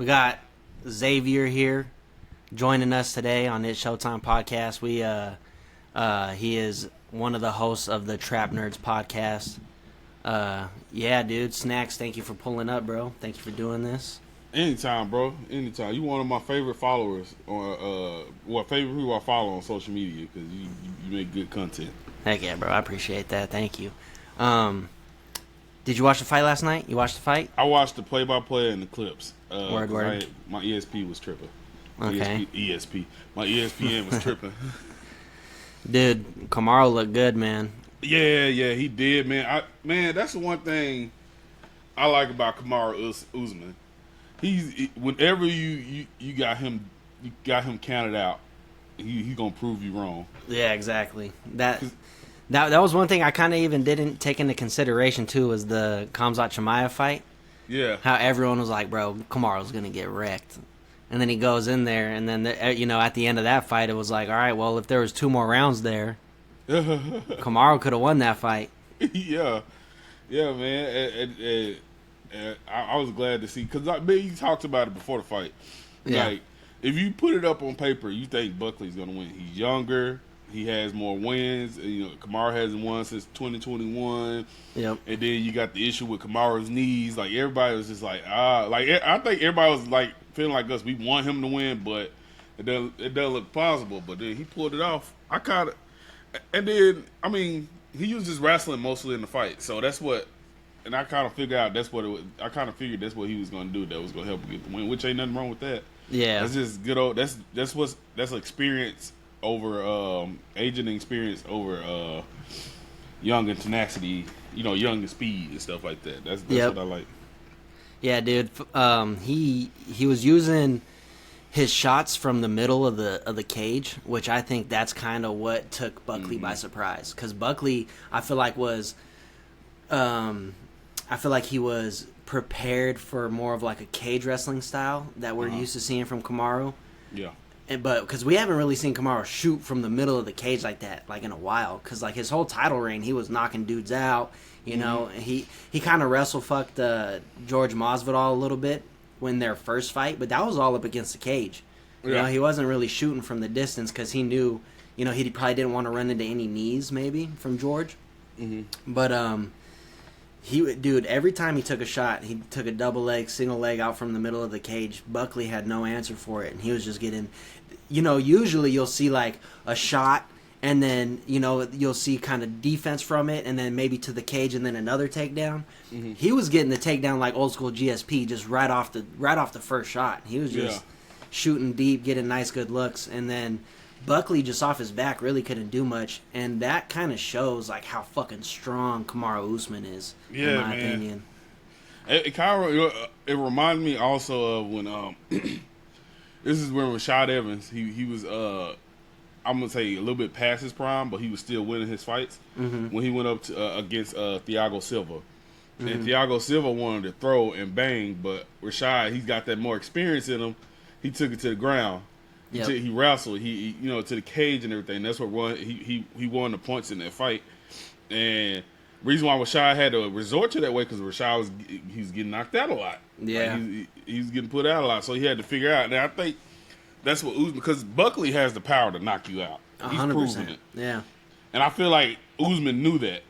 We got Xavier here joining us today on this Showtime podcast. He is one of the hosts of the Trap Nerds podcast. Yeah, dude, Snaxx, thank you for pulling up, bro. Thank you for doing this. Anytime, bro. Anytime. You one of my favorite followers, or favorite people I follow on social media because you make good content. Heck yeah, bro. I appreciate that. Thank you. Did you watch the fight last night? You watched the fight? I watched the play-by-play and the clips. Word. My ESP was tripping. Okay. My ESPN was tripping. Dude, Kamaru looked good, man. Yeah, he did, man. That's the one thing I like about Kamaru Usman. Whenever you got him counted out, he gonna prove you wrong. Yeah, exactly. That was one thing I kind of even didn't take into consideration too, was the Khamzat Chimaev fight. Yeah. How everyone was like, bro, Kamaru's gonna get wrecked, and then he goes in there, and then at the end of that fight, it was like, all right, well, if there was 2 more rounds there, Kamaru could have won that fight. Yeah, man. I was glad to see, because he talked about it before the fight. Yeah. Like, if you put it up on paper, you think Buckley's gonna win. He's younger. He has more wins. Kamaru hasn't won since 2021. Yep. And then you got the issue with Kamaru's knees. Like, everybody was just like, I think everybody was like feeling like us. We want him to win, but it doesn't look possible. But then he pulled it off. And then he was just wrestling mostly in the fight. So that's what. And I kind of figured out that's what it was. I kind of figured that's what he was going to do. That was going to help him get the win, which ain't nothing wrong with that. Yeah. That's just good old. That's experience over aging and experience over young and tenacity. Young and speed and stuff like that. That's what I like. Yeah, dude. He was using his shots from the middle of the cage, which I think that's kind of what took Buckley by surprise. Because Buckley, I feel like he was prepared for more of like a cage wrestling style that we're used to seeing from Kamaru. Yeah. But because we haven't really seen Kamaru shoot from the middle of the cage like that, like in a while. Because like his whole title reign, he was knocking dudes out. He kind of wrestle fucked George Masvidal a little bit when their first fight, but that was all up against the cage. He wasn't really shooting from the distance because he knew, he probably didn't want to run into any knees maybe from George. Mm-hmm. But every time he took a shot, he took a double leg, single leg out from the middle of the cage. Buckley had no answer for it, and he was just getting, usually you'll see like a shot, and then you'll see kind of defense from it, and then maybe to the cage, and then another takedown. Mm-hmm. He was getting the takedown like old school GSP, just right off the first shot. He was just shooting deep, getting nice good looks, and then Buckley just off his back really couldn't do much, and that kind of shows like how fucking strong Kamaru Usman is, in my opinion. It reminded me also of when this is when Rashad Evans he was I'm gonna say a little bit past his prime, but he was still winning his fights when he went up to, against Thiago Silva. And Thiago Silva wanted to throw and bang, but Rashad, he's got that more experience in him. He took it to the ground. Yep. He wrestled, he to the cage and everything. That's what he won the points in that fight. And reason why Rashad had to resort to that way because Rashad he was getting knocked out a lot. Yeah, like he was getting put out a lot, so he had to figure out. Now I think that's what Usman, because Buckley has the power to knock you out. He's 100%. proven it. Yeah, and I feel like Usman knew that,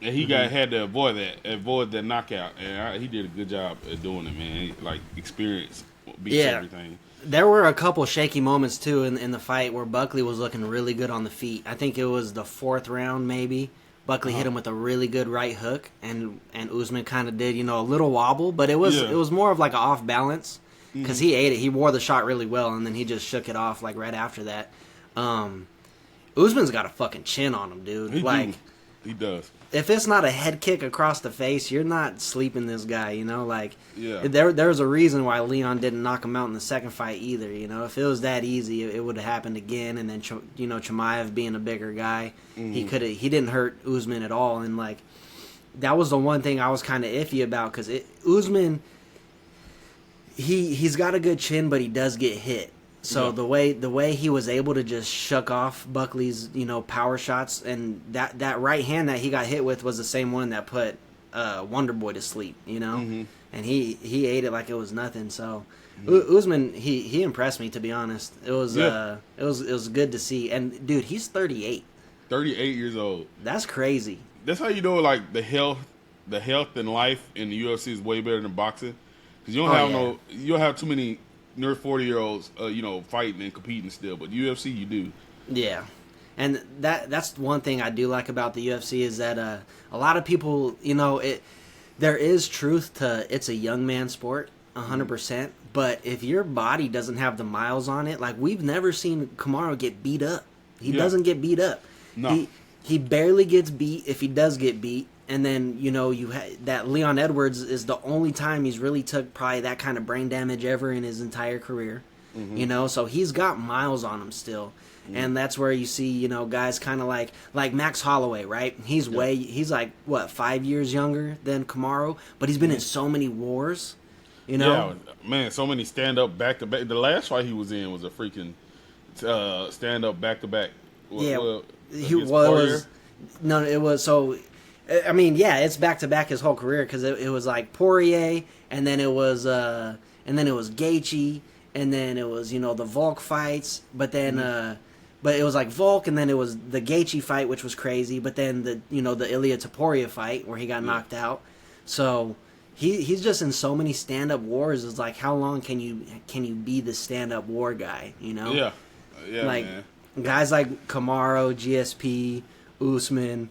and he had to avoid that knockout, and he did a good job at doing it, man. Like, experience beats everything. There were a couple shaky moments, too, in the fight where Buckley was looking really good on the feet. I think it was the 4th round, maybe. Buckley hit him with a really good right hook, and Usman kind of did, a little wobble, but it was more of like an off balance because he ate it. He wore the shot really well, and then he just shook it off like right after that. Usman's got a fucking chin on him, dude. He does. If it's not a head kick across the face, you're not sleeping this guy, Yeah. There's a reason why Leon didn't knock him out in the second fight either, If it was that easy, it would have happened again, and then, Chimaev being a bigger guy, he didn't hurt Usman at all, and, that was the one thing I was kind of iffy about, because Usman, he's got a good chin, but he does get hit. So the way he was able to just shuck off Buckley's power shots, and that right hand that he got hit with was the same one that put Wonder Boy to sleep, you know, Mm-hmm. and he ate it like it was nothing. So Usman, he impressed me, to be honest. It was it was good to see. And dude, he's 38. 38 years old. That's crazy. That's how you know, like, the health and life in the UFC is way better than boxing, because you don't have too many near 40-year-olds, fighting and competing still. But UFC, you do. Yeah. And that's one thing I do like about the UFC is that a lot of people, there is truth to it's a young man sport, 100%. But if your body doesn't have the miles on it, like we've never seen Kamaru get beat up. He doesn't get beat up. No. He barely gets beat if he does get beat. And then, that Leon Edwards is the only time he's really took probably that kind of brain damage ever in his entire career. Mm-hmm. So he's got miles on him still. Mm-hmm. And that's where you see, guys kind of like Max Holloway, right? He's he's like, 5 years younger than Kamaru, but he's been in so many wars, Yeah, man, so many stand-up back-to-back. The last fight he was in was a freaking stand-up back-to-back. It's back-to-back his whole career, because it was like Poirier, and then it was Gaethje, and then it was, the Volk fights, but then, but it was like Volk, and then it was the Gaethje fight, which was crazy, but then the Ilia Topuria fight, where he got knocked out. So he's just in so many stand-up wars. It's like, how long can you be the stand-up war guy, Yeah, like, man. Guys like Kamaru, GSP, Usman,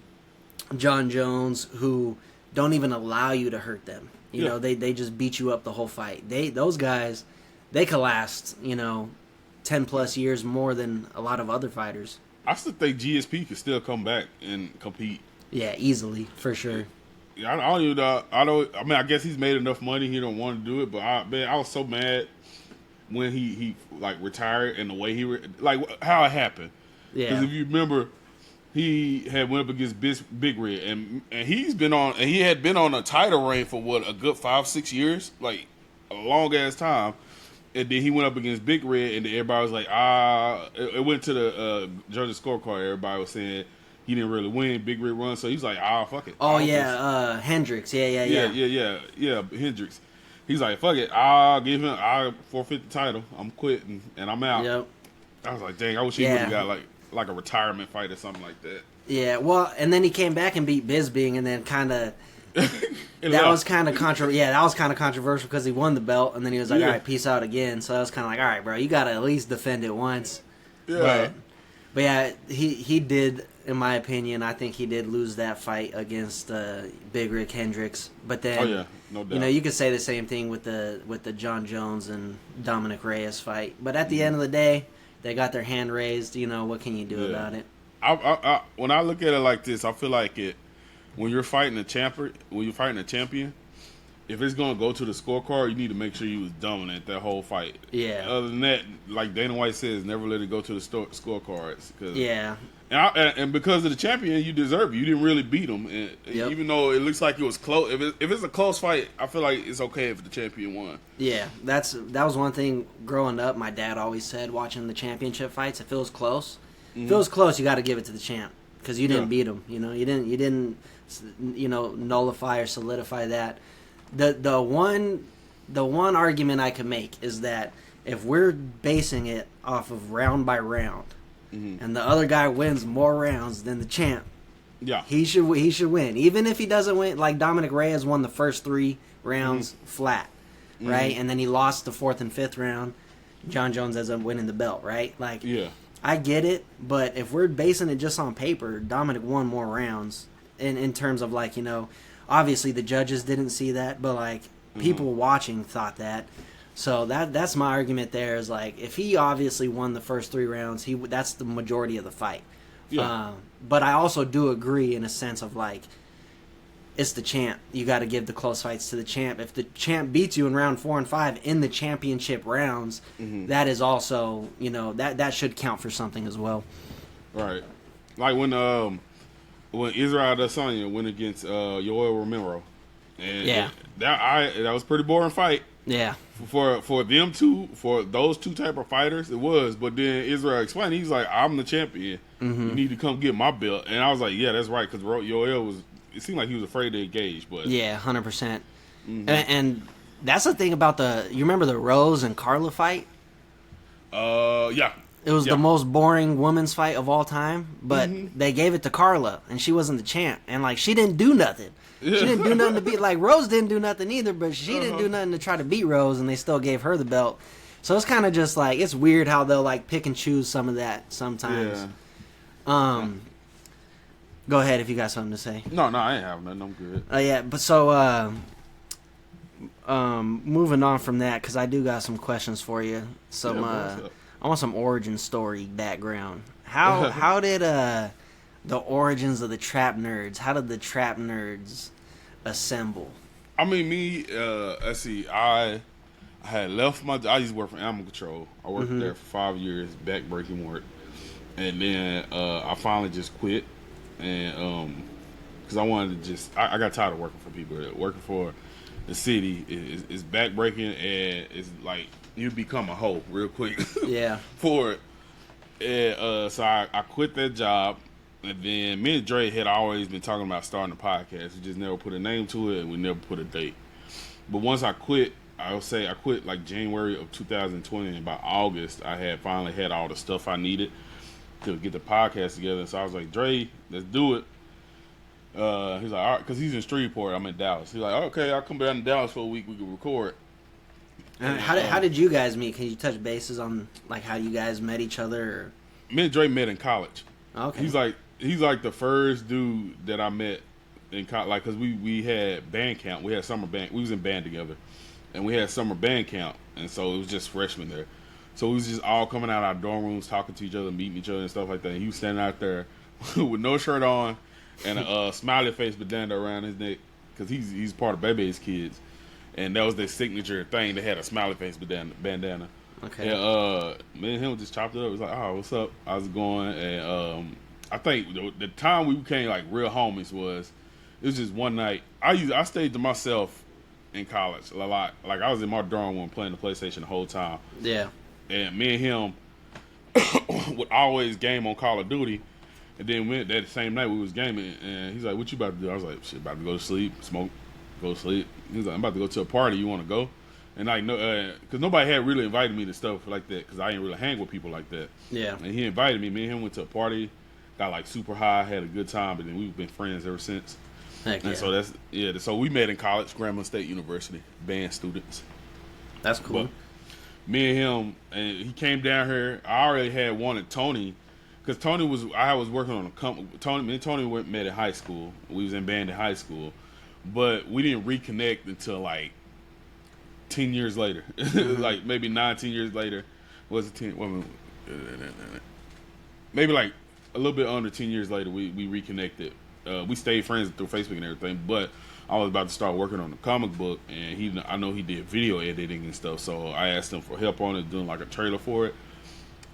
John Jones, who don't even allow you to hurt them. They just beat you up the whole fight. Those guys, they could last, 10 plus years more than a lot of other fighters. I still think GSP could still come back and compete. Yeah, easily, for sure. I don't even know. I guess he's made enough money. He don't want to do it. But I was so mad when he like retired, and the way how it happened. Yeah. Because if you remember, he had went up against Big Red, and he had been on a title reign for a good 5-6 years, like a long ass time. And then he went up against Big Red, and then everybody was like, it went to the judges' scorecard. Everybody was saying he didn't really win. Big Red won, so he's like, fuck it. Oh yeah, Hendricks. Yeah, Hendricks. He's like, fuck it. I'll forfeit the title. I'm quitting, and I'm out. Yep. I was like, dang, I wish he would have got like a retirement fight or something like that. Yeah, well, and then he came back and beat Bisping, and then kind of that was kind of controversial because he won the belt, and then he was like, all right, peace out again. So I was kind of like, all right, bro, you got to at least defend it once. Yeah. But yeah, he did, in my opinion, I think he did lose that fight against Big Rick Hendricks. But then, no doubt. You could say the same thing with the John Jones and Dominic Reyes fight. But at the end of the day, they got their hand raised. What can you do about it? I when I look at it like this, I feel like when you're fighting a champion, if it's gonna go to the scorecard, you need to make sure you was dominant that whole fight. Yeah. Other than that, like Dana White says, never let it go to the scorecards. Yeah. And because of the champion, you deserve it. You didn't really beat him, and even though it looks like it was close. If it's a close fight, I feel like it's okay if the champion won. Yeah, that was one thing growing up. My dad always said, watching the championship fights, if it was close, you got to give it to the champ because you didn't beat him. You didn't nullify or solidify that. The one argument I could make is that if we're basing it off of round by round, and the other guy wins more rounds than the champ, he should win, even if he doesn't win. Like Dominic Reyes won the first 3 rounds flat, right, and then he lost the 4th and 5th round. John Jones ends up winning the belt, right? Like, I get it, but if we're basing it just on paper, Dominic won more rounds in terms of like, obviously the judges didn't see that, but like people watching thought that. So that's my argument there is like, if he obviously won the first 3 rounds, that's the majority of the fight. Yeah. But I also do agree in a sense of like, it's the champ. You got to give the close fights to the champ. If the champ beats you in round 4 and 5 in the championship rounds, that is also, that should count for something as well. Right. Like when Israel Adesanya went against Yoel Romero. And that was a pretty boring fight. Yeah. For those two type of fighters, it was. But then Israel explained, he's like, I'm the champion. You need to come get my belt. And I was like, yeah, that's right, because Yoel was it seemed like he was afraid to engage. But yeah, 100%. And that's the thing about you remember the Rose and Carla fight? Yeah. It was the most boring women's fight of all time, but they gave it to Carla, and she wasn't the champ, and like she didn't do nothing. She didn't do nothing to beat. Like Rose didn't do nothing either, but she didn't do nothing to try to beat Rose, and they still gave her the belt. So it's kind of just like it's weird how they'll like pick and choose some of that sometimes. Yeah. Go ahead if you got something to say. No, I ain't having nothing. I'm good. Yeah, but so moving on from that, because I do got some questions for you. I want some origin story background. How did the origins of the Trap Nerds? How did the Trap Nerds assemble? I mean, me. Let's see. I had left I used to work for Animal Control. I worked there for 5 years, back-breaking work, and then I finally just quit, and because I wanted to I got tired of working for people. Working for the city is back-breaking, and it's like you become a hoe real quick. Yeah. For it. And, so I quit that job, and then me and Dre had always been talking about starting a podcast. We just never put a name to it, and we never put a date. But once I quit, I would say I quit like January of 2020, and by August, I had finally had all the stuff I needed to get the podcast together. So I was like, Dre, let's do it. He's like, all right, because he's in Shreveport, I'm in Dallas. He's like, okay, I'll come down to Dallas for a week, we can record. And how did you guys meet? Can you touch bases on like how you guys met each other? Or? Me and Dre met in college. Okay. He's like the first dude that I met in college, like, because we had band camp. We had summer band. We was in band together, and we had summer band camp, and so it was just freshmen there. So we was just all coming out of our dorm rooms, talking to each other, meeting each other and stuff like that. And he was standing out there with no shirt on and a smiley face bandana around his neck, because he's part of Bebe's kids. And that was their signature thing. They had a smiley face bandana. Okay. And me and him just chopped it up. It was like, oh, what's up? I was going, and I think the time we became like real homies was, it was just one night. I stayed to myself in college a lot. Like I was in my dorm room playing the PlayStation the whole time. Yeah. And me and him would always game on Call of Duty. And then that same night we was gaming, and he's like, what you about to do? I was like, shit, about to go to sleep, smoke, go to sleep. He was like, I'm about to go to a party. You want to go? And like, no, because nobody had really invited me to stuff like that, because I didn't really hang with people like that. Yeah. And he invited me. Me and him went to a party, got like super high, had a good time, but then we've been friends ever since. Heck yeah. And so so we met in college, Grambling State University, band students. That's cool. But me and him, and he came down here. I already had wanted Tony, because I was working on a company. Me and Tony met in high school. We was in band in high school, but we didn't reconnect until like 10 years later. Like maybe 19 years later. Was it 10? Maybe like a little bit under 10 years later, we reconnected. We stayed friends through Facebook and everything, but I was about to start working on the comic book, and I know he did video editing and stuff, so I asked him for help on it, doing like a trailer for it.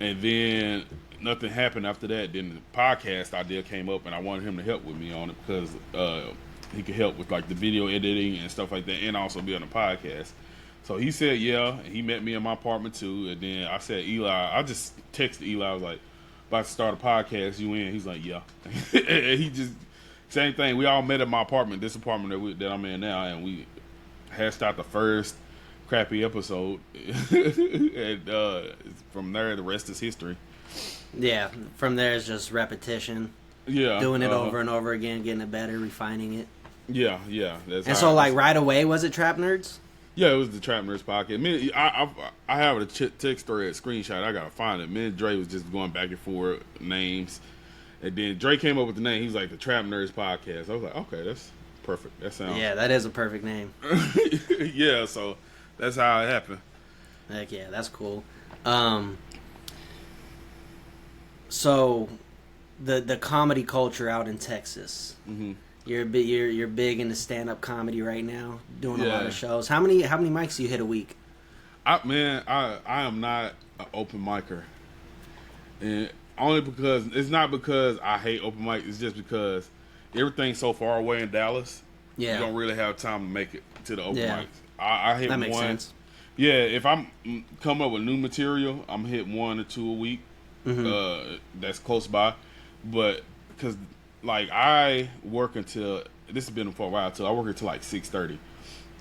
And then nothing happened after that. Then the podcast idea came up, and I wanted him to help with me on it, because he could help with like the video editing and stuff like that, and also be on the podcast. So he said yeah, and he met me in my apartment too. And then I said, Eli, I just texted Eli, I was like, about to start a podcast, you in? He's like, yeah. And he just, same thing, we all met at my apartment, this apartment that I'm in now, and we hashed out the first crappy episode. And from there, the rest is history. Yeah, from there it's just repetition. Yeah. Doing it over and over again, getting it better, refining it. Yeah. And so, like, right away, was it Trap Nerds? Yeah, it was the Trap Nerds podcast. I have a text thread screenshot. I gotta find it. Me and Dre was just going back and forth names, and then Dre came up with the name. He was like, the Trap Nerds podcast. I was like, okay, that's perfect. That sounds. Yeah, that is a perfect name. Yeah, so that's how it happened. Heck yeah, that's cool. So the comedy culture out in Texas. Mm-hmm. You're big into stand-up comedy right now, doing a lot of shows. How many mics do you hit a week? I am not an open micer, and only because it's not because I hate open mic. It's just because everything's so far away in Dallas. Yeah, you don't really have time to make it to the open mics. I hit that one. Makes sense. Yeah, if I'm coming up with new material, I'm hitting 1 or 2 a week. Mm-hmm. That's close by, but because like I work until this has been for a while too. I work here till like 6:30,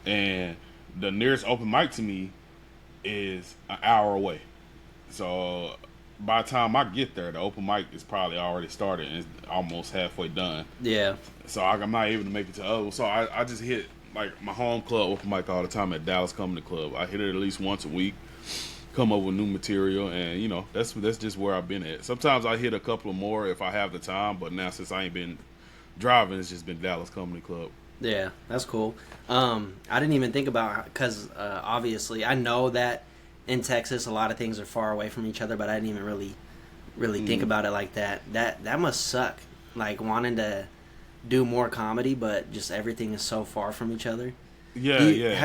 and the nearest open mic to me is an hour away. So by the time I get there, the open mic is probably already started and it's almost halfway done. Yeah. So I'm not able to make it to other. So I just hit like my home club open mic all the time at Dallas Comedy Club. I hit it at least once a week. Come up with new material, and you know that's just where I've been at. Sometimes I hit a couple of more if I have the time, but now since I ain't been driving, it's just been Dallas Comedy Club. Yeah, that's cool. I didn't even think about, because obviously I know that in Texas a lot of things are far away from each other, but I didn't even really think about it like that. That must suck, like wanting to do more comedy, but just everything is so far from each other. Yeah,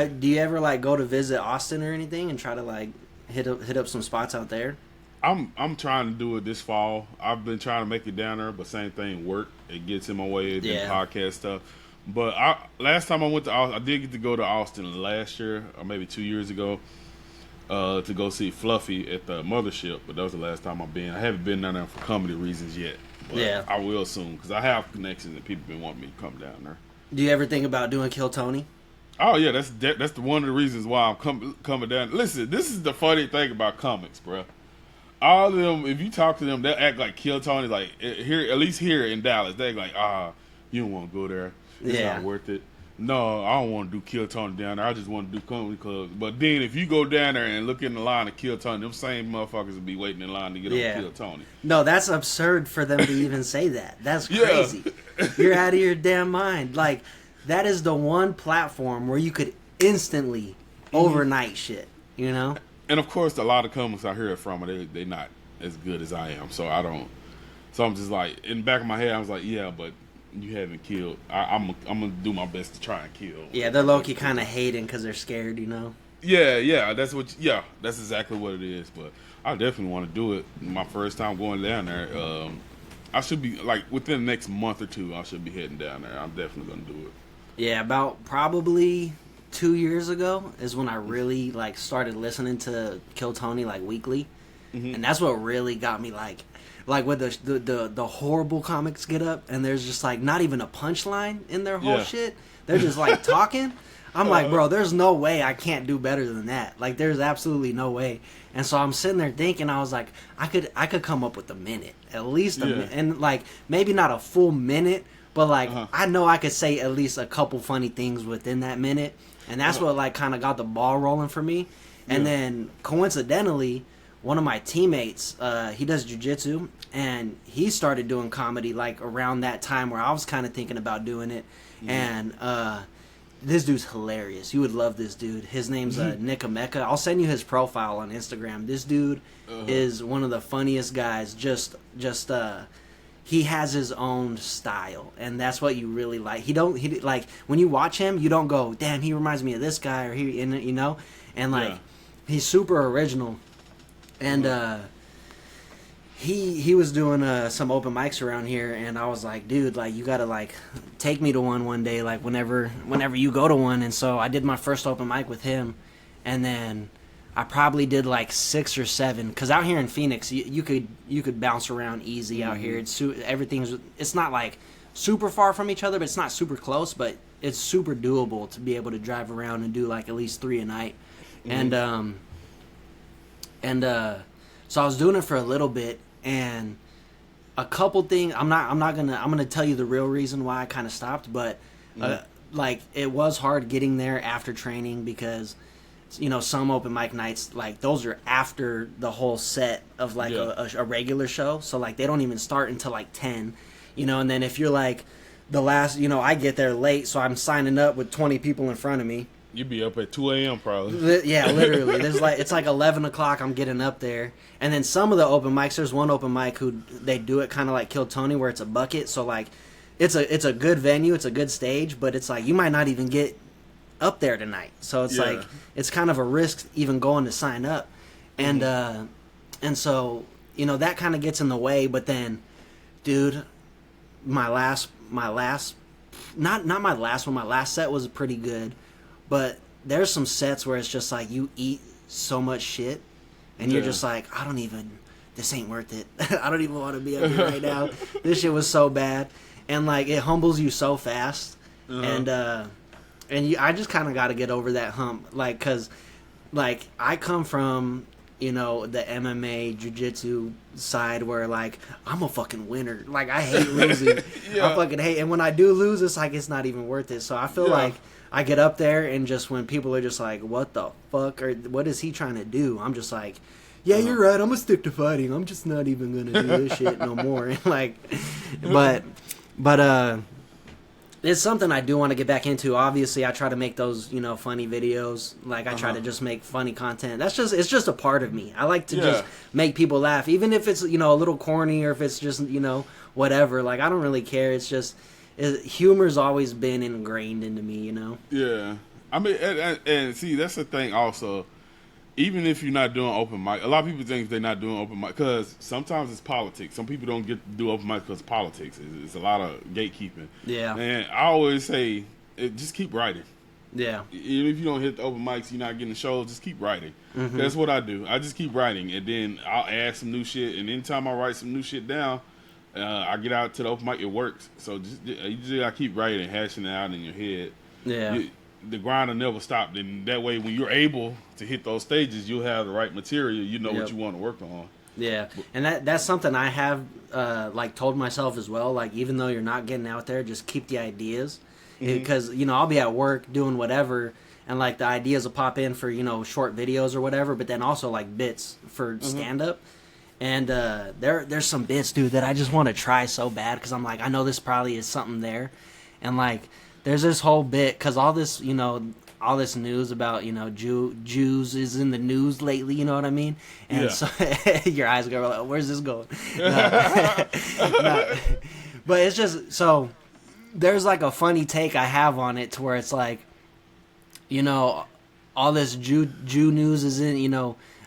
do you ever like go to visit Austin or anything and try to like hit up some spots out there? I'm trying to do it this fall. I've been trying to make it down there, but same thing, work. It gets in my way, podcast stuff. But last time I went to Austin, I did get to go to Austin last year, or maybe 2 years ago, to go see Fluffy at the Mothership. But that was the last time I've been. I haven't been down there for comedy reasons yet. But I will soon, because I have connections and people been wanting me to come down there. Do you ever think about doing Kill Tony? Oh yeah, that's one of the reasons why I'm coming down. Listen, this is the funny thing about comics, bro. All of them, if you talk to them, they'll act like Kill Tony. Like here, at least here in Dallas, they act like, you don't want to go there. It's not worth it. No, I don't want to do Kill Tony down there. I just want to do comedy clubs. But then if you go down there and look in the line to Kill Tony, them same motherfuckers will be waiting in line to get on Kill Tony. No, that's absurd for them to even say that. That's crazy. You're out of your damn mind. Like, that is the one platform where you could instantly overnight shit, you know? And of course, a lot of comics I hear it from, they not as good as I am. So I'm just like, in the back of my head, I was like, yeah, but you haven't killed. I'm gonna do my best to try and kill. Yeah, they're low-key kind of hating because they're scared, you know? Yeah, that's exactly what it is. But I definitely want to do it. My first time going down there. I should be, like, within the next month or two, I should be heading down there. I'm definitely gonna do it. Yeah, about probably 2 years ago is when I really like started listening to Kill Tony like weekly, and that's what really got me like with the horrible comics get up and there's just like not even a punchline in their whole shit. They're just like talking. I'm like, bro, there's no way I can't do better than that. Like, there's absolutely no way. And so I'm sitting there thinking, I was like, I could come up with a minute, at least a minute, and like maybe not a full minute. But, like, I know I could say at least a couple funny things within that minute. And that's what, like, kind of got the ball rolling for me. And then, coincidentally, one of my teammates, he does jiu-jitsu. And he started doing comedy, like, around that time where I was kind of thinking about doing it. And this dude's hilarious. You would love this dude. His name's Nick Ameka. I'll send you his profile on Instagram. This dude is one of the funniest guys. He has his own style, and that's what you really like. He like when you watch him, you don't go, "Damn, he reminds me of this guy," or you know, and like he's super original. And he was doing some open mics around here, and I was like, "Dude, like you gotta like take me to one day, like whenever you go to one." And so I did my first open mic with him, and then I probably did like 6 or 7, because out here in Phoenix, you could bounce around easy out here. It's not like super far from each other, but it's not super close, but it's super doable to be able to drive around and do like at least 3 a night. And so I was doing it for a little bit, and a couple things. I'm gonna tell you the real reason why I kind of stopped, but like it was hard getting there after training, because you know, some open mic nights, like, those are after the whole set of, like, a regular show. So, like, they don't even start until, like, 10, you know. And then if you're, like, the last, you know, I get there late, so I'm signing up with 20 people in front of me. You'd be up at 2 a.m. probably. Yeah, literally. It's, like, 11 o'clock, I'm getting up there. And then some of the open mics, there's one open mic who, they do it kind of like Kill Tony, where it's a bucket. So, like, it's a good venue, it's a good stage, but it's, like, you might not even get up there tonight, so it's like it's kind of a risk even going to sign up, and so you know that kind of gets in the way. But then, dude, my last set was pretty good, but there's some sets where it's just like you eat so much shit, and you're just like, this ain't worth it. I don't even want to be up here right now. This shit was so bad, and like it humbles you so fast. I just kind of got to get over that hump, like, cause like I come from the MMA jiu-jitsu side where like I'm a fucking winner, like I hate losing. I fucking hate, and when I do lose, it's like it's not even worth it. So I feel like I get up there and just when people are just like, what the fuck, or what is he trying to do, I'm just like, yeah, you're right, I'm gonna stick to fighting, I'm just not even gonna do this shit no more. Like, but it's something I do want to get back into. Obviously, I try to make those, funny videos. Like, I try to just make funny content. It's just a part of me. I like to just make people laugh. Even if it's, a little corny or if it's just, whatever. Like, I don't really care. It's just, humor's always been ingrained into me, Yeah. I mean, and see, that's the thing also. Even if you're not doing open mic, a lot of people think they're not doing open mic because sometimes it's politics. Some people don't get to do open mic because politics. It's a lot of gatekeeping. Yeah. And I always say, just keep writing. Yeah. Even if you don't hit the open mics, you're not getting the shows, just keep writing. Mm-hmm. That's what I do. I just keep writing, and then I'll add some new shit. And anytime I write some new shit down, I get out to the open mic, it works. So you just gotta keep writing and hashing it out in your head. Yeah. The grind will never stop. And that way, when you're able to hit those stages, you'll have the right material. You know what you want to work on. Yeah, and that's something I have like told myself as well. Like, even though you're not getting out there, just keep the ideas, because I'll be at work doing whatever, and like the ideas will pop in for short videos or whatever. But then also like bits for stand up, and there's some bits, dude, that I just want to try so bad because I'm like, I know this probably is something there, and like. There's this whole bit, because all this news about, Jews is in the news lately, you know what I mean? And so your eyes go like, where's this going? No. But it's just, so there's like a funny take I have on it to where it's like, all this Jew news is in,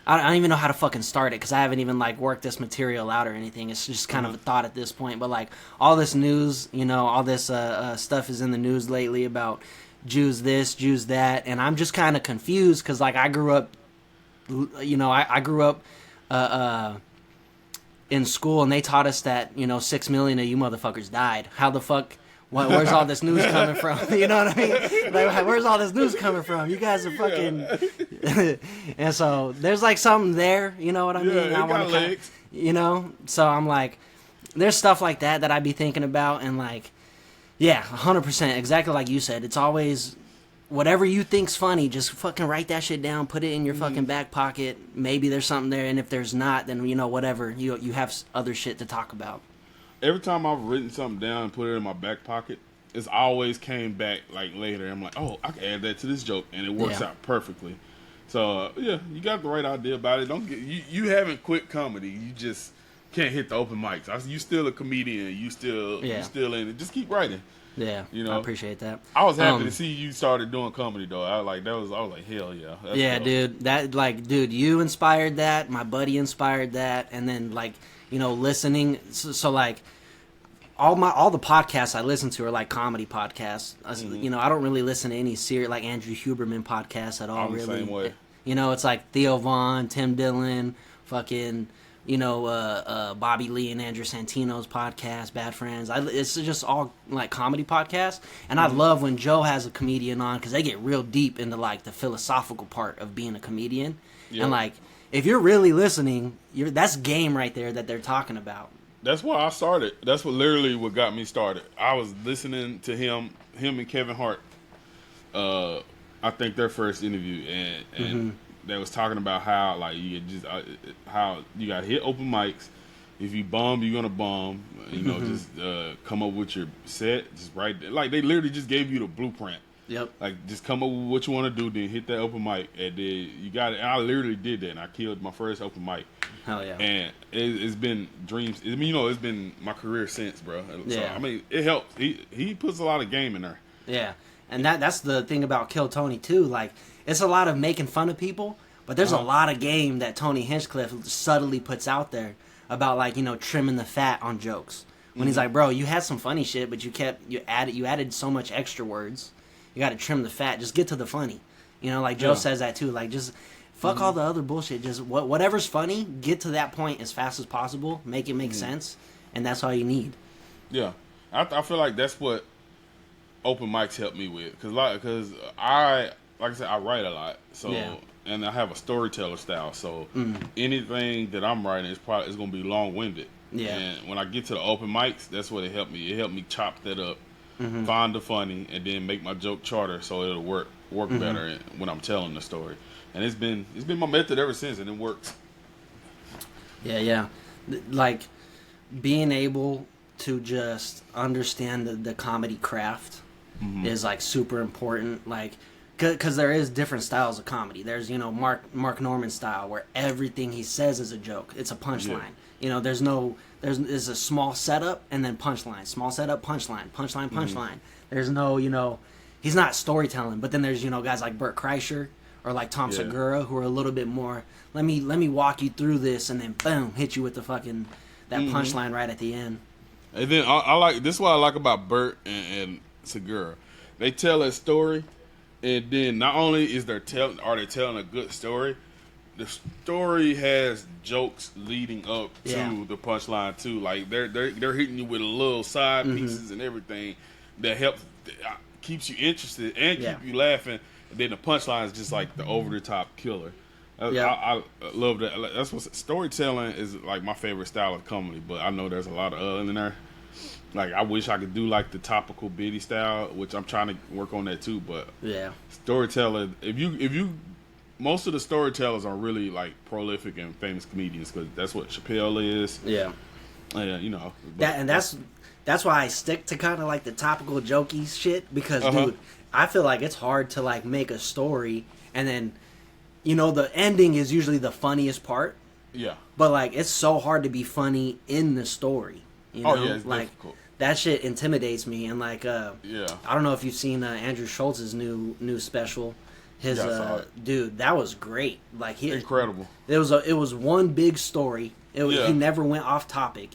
I don't even know how to fucking start it because I haven't even like worked this material out or anything. It's just kind of a thought at this point. But like all this news, all this stuff is in the news lately about Jews this, Jews that, and I'm just kind of confused because like I grew up, I grew up in school and they taught us that 6 million of you motherfuckers died. How the fuck? Where's all this news coming from? You know what I mean? Like, where's all this news coming from? You guys are fucking... And so, there's like something there, you know what I mean? Yeah, I got legs. So I'm like, there's stuff like that I be thinking about, and like, yeah, 100%, exactly like you said. It's always, whatever you think's funny, just fucking write that shit down, put it in your fucking back pocket. Maybe there's something there, and if there's not, then, whatever, you have other shit to talk about. Every time I've written something down and put it in my back pocket, it's always came back like later. I'm like, oh, I can add that to this joke, and it works out perfectly. So you got the right idea about it. Don't get you haven't quit comedy. You just can't hit the open mics. You still a comedian. You still in it. Just keep writing. Yeah, I appreciate that. I was happy to see you started doing comedy though. I was like, hell yeah. That's dude. Dude, you inspired that. My buddy inspired that, and then like listening. So like. All the podcasts I listen to are like comedy podcasts. I don't really listen to any serious like Andrew Huberman podcasts at all. I'm really, the same way. It's like Theo Vaughn, Tim Dillon, fucking Bobby Lee and Andrew Santino's podcast, Bad Friends. It's just all like comedy podcasts, and I love when Joe has a comedian on because they get real deep into like the philosophical part of being a comedian, and like if you're really listening, that's game right there that they're talking about. That's why I started. That's what got me started. I was listening to him and Kevin Hart. I think their first interview, and they was talking about how like you just how you got to hit open mics. If you bum, you're gonna bum. Just come up with your set. Just write. Like they literally just gave you the blueprint. Yep. Like just come up with what you want to do, then hit that open mic, and then you got it. And I literally did that, and I killed my first open mic. Hell yeah. And it's been dreams. I mean, it's been my career since, bro. Yeah. So, I mean, it helps. He puts a lot of game in there. Yeah. And that's the thing about Kill Tony, too. Like, it's a lot of making fun of people, but there's a lot of game that Tony Hinchcliffe subtly puts out there about, like, trimming the fat on jokes. When he's like, bro, you had some funny shit, but you added so much extra words. You got to trim the fat. Just get to the funny. Like Joe says that, too. Like, just... Fuck all the other bullshit. Just whatever's funny, get to that point as fast as possible. Make it make sense, and that's all you need. Yeah, I feel like that's what open mics help me with, because I like I said, I write a lot, so Yeah. and I have a storyteller style, so anything that I'm writing is going to be long winded. Yeah. And when I get to the open mics, that's what it helped me. It helped me chop that up, find the funny, and then make my joke charter so it'll work better when I'm telling the story. And it's been my method ever since, and it works. Yeah. Like being able to just understand the comedy craft is like super important. Like, because there is different styles of comedy. There's Mark Norman style where everything he says is a joke. It's a punchline. There's a small setup and then punchline. Small setup, punchline, punchline. There's no he's not storytelling. But then there's guys like Bert Kreischer or like Tom Segura who are a little bit more. Let me walk you through this and then boom, hit you with the fucking that punchline right at the end. And then I like this is what I like about Bert and Segura. They tell a story, and then not only are they telling a good story, the story has jokes leading up to the punchline too. Like they're hitting you with a little side pieces and everything that keeps you interested and keep you laughing. And then the punchline is just like the over the top killer. I love that. That's what storytelling is like. My favorite style of comedy, but I know there's a lot of other in there. Like I wish I could do like the topical bitty style, which I'm trying to work on that too. But storytelling, if you most of the storytellers are really like prolific and famous comedians, because that's what Chappelle is. Yeah, that's why I stick to kind of like the topical jokey shit, because dude, I feel like it's hard to like make a story and then the ending is usually the funniest part. Yeah. But like it's so hard to be funny in the story. It's like difficult. That shit intimidates me. And like I don't know if you've seen Andrew Schultz's new special. His dude, that was great. Like incredible. It was one big story. He never went off topic.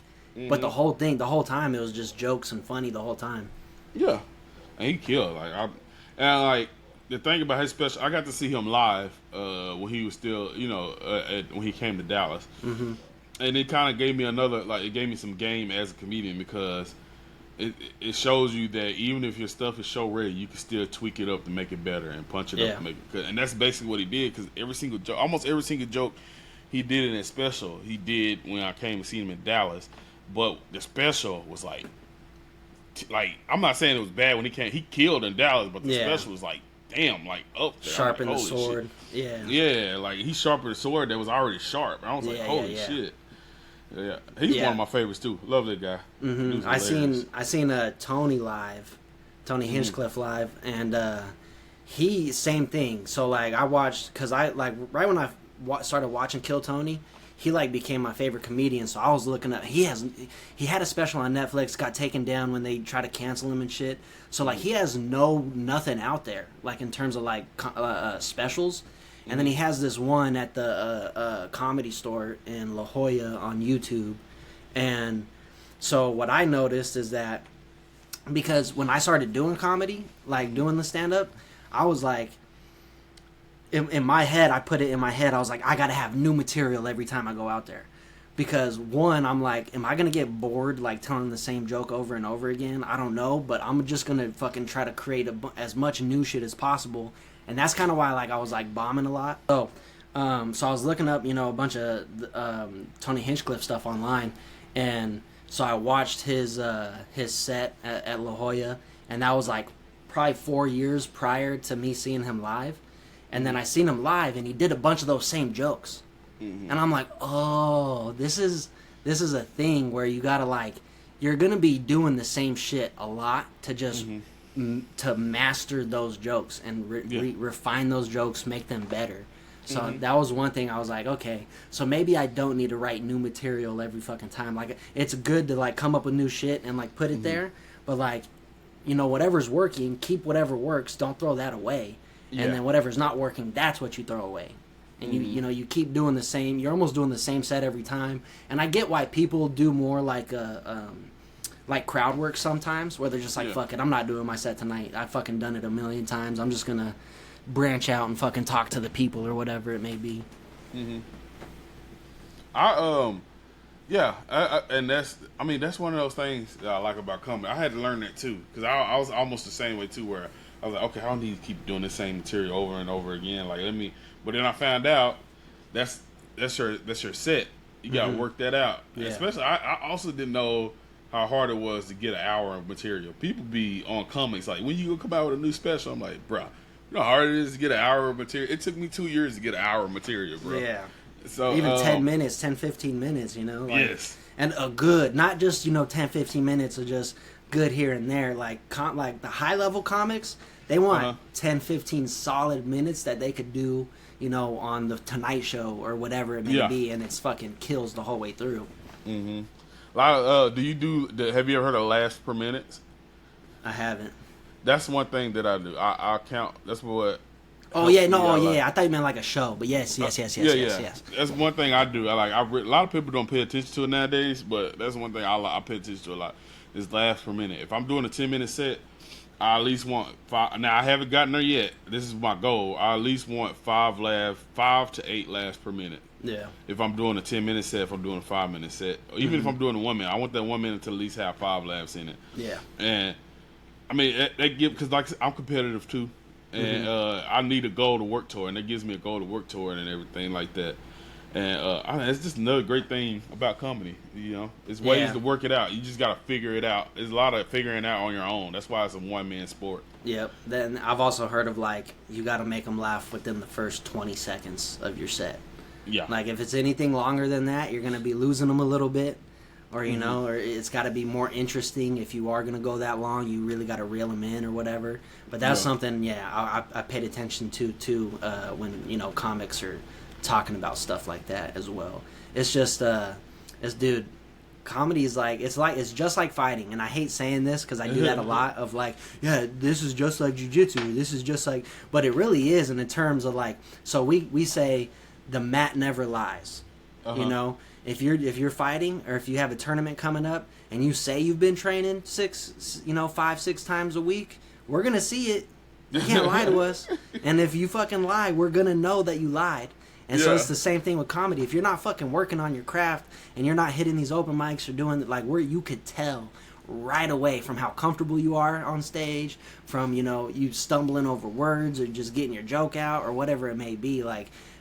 But the whole time it was just jokes and funny the whole time. Yeah. And he killed. Like the thing about his special, I got to see him live when he was still, when he came to Dallas. Mm-hmm. And it kind of gave me it gave me some game as a comedian, because it shows you that even if your stuff is show ready, you can still tweak it up to make it better and punch it up to make it good. And that's basically what he did, because almost every single joke he did in that special, he did when I came to see him in Dallas. But the special was like I'm not saying it was bad when he came. He killed in Dallas, but the special was like, damn, like up there. Sharpen the sword. Shit. Yeah, like he sharpened the sword that was already sharp. I was like, holy shit. Yeah, he's one of my favorites too. Love that guy. Mm-hmm. I seen Tony live, Tony Hinchcliffe live, and he same thing. So like I watched, because I like right when I started watching Kill Tony, he like became my favorite comedian. So I was looking up. He had a special on Netflix, got taken down when they try to cancel him and shit. So like he has nothing out there like in terms of like specials. And then he has this one at the Comedy Store in La Jolla on YouTube. And so what I noticed is that, because when I started doing comedy, like doing the stand-up, I was like, in my head, I put it in my head, I was like, I gotta have new material every time I go out there. Because one, I'm like, am I gonna get bored like telling the same joke over and over again? I don't know, but I'm just gonna fucking try to create as much new shit as possible. And that's kind of why like I was like bombing a lot. So I was looking up, a bunch of Tony Hinchcliffe stuff online, and so I watched his set at La Jolla, and that was like probably 4 years prior to me seeing him live. And then I seen him live, and he did a bunch of those same jokes. Mm-hmm. And I'm like, oh, this is a thing where you gotta like, you're gonna be doing the same shit a lot to just to master those jokes and refine those jokes, make them better. So that was one thing I was like, okay, so maybe I don't need to write new material every fucking time. Like it's good to like come up with new shit and like put it there, but like, whatever's working, keep whatever works. Don't throw that away. Yeah. And then whatever's not working, that's what you throw away. And you keep doing the same. You're almost doing the same set every time. And I get why people do more like crowd work sometimes, where they're just like, fuck it, I'm not doing my set tonight. I've fucking done it a million times. I'm just gonna branch out and fucking talk to the people or whatever it may be. I Yeah, and that's one of those things that I like about comedy. I had to learn that too because I was almost the same way too, where I was like, okay, I don't need to keep doing the same material over and over again. Like, let me. But then I found out that's your set. You gotta work that out. Yeah. Especially, I also didn't know how hard it was to get an hour of material. People be on comics like, when you gonna come out with a new special? I'm like, bro, you know how hard it is to get an hour of material. It took me 2 years to get an hour of material, bro. Yeah. So even 10 minutes, 10, 15 minutes, you know? Like, yes. And a good, not just, 10, 15 minutes of just good here and there. Like the high-level comics, they want 10, 15 solid minutes that they could do, on the Tonight Show or whatever it may be, and it's fucking kills the whole way through. Mm-hmm. Have you ever heard of laughs per minute? I haven't. That's one thing that I do. I count. That's what... Oh yeah, no, I thought you meant like a show, but yes. That's one thing I do. A lot of people don't pay attention to it nowadays, but that's one thing I pay attention to a lot. Is laughs per minute. If I'm doing a 10-minute set, I at least want 5. Now I haven't gotten there yet. This is my goal. I at least want 5 to 8 laughs per minute. Yeah. If I'm doing a 10-minute set, if I'm doing a 5-minute set, or even if I'm doing a 1 minute, I want that 1 minute to at least have 5 laughs in it. Yeah. And I mean that give because like I'm competitive too. And I need a goal to work toward, and it gives me a goal to work toward and everything like that. And it's just another great thing about comedy. It's ways to work it out. You just got to figure it out. There's a lot of figuring it out on your own. That's why it's a one-man sport. Yep. Then I've also heard of you got to make them laugh within the first 20 seconds of your set. Yeah. Like if it's anything longer than that, you're gonna be losing them a little bit. Or or it's got to be more interesting. If you are going to go that long, you really got to reel them in or whatever. But that's something, I paid attention to when comics are talking about stuff like that as well. It's just, dude, comedy is it's just like fighting, and I hate saying this because I do that a lot. Of this is just like jiu-jitsu. This is just like, but it really is. And in terms of so we say the mat never lies. If you're fighting or if you have a tournament coming up and you say you've been training 5, 6 times a week, we're gonna see it. You can't lie to us. And if you fucking lie, we're gonna know that you lied. And so it's the same thing with comedy. If you're not fucking working on your craft and you're not hitting these open mics or doing where you could tell right away from how comfortable you are on stage, from you stumbling over words or just getting your joke out or whatever it may be,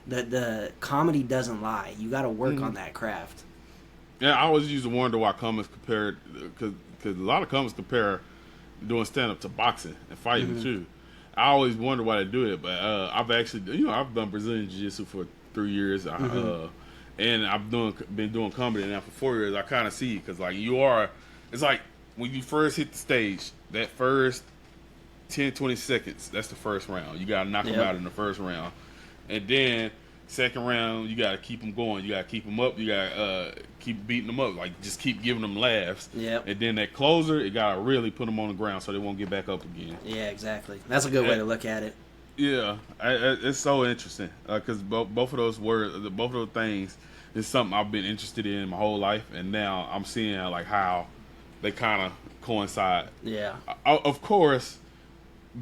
the comedy doesn't lie. You got to work on that craft. Yeah, I always used to wonder why comics compare, because a lot of comics compare doing stand up to boxing and fighting too. I always wonder why they do it, but I've actually, I've done Brazilian Jiu-Jitsu for 3 years, and I've been doing comedy now for 4 years. I kind of see because it's like when you first hit the stage, that first 10, 20 seconds, that's the first round. You got to knock them out in the first round. And then second round, you got to keep them going. You got to keep them up. You got to keep beating them up. Just keep giving them laughs. Yep. And then that closer, you got to really put them on the ground so they won't get back up again. Yeah, exactly. That's a good way to look at it. Yeah, it's so interesting because both of those things is something I've been interested in my whole life, and now I'm seeing how they kind of coincide. Yeah. Of course,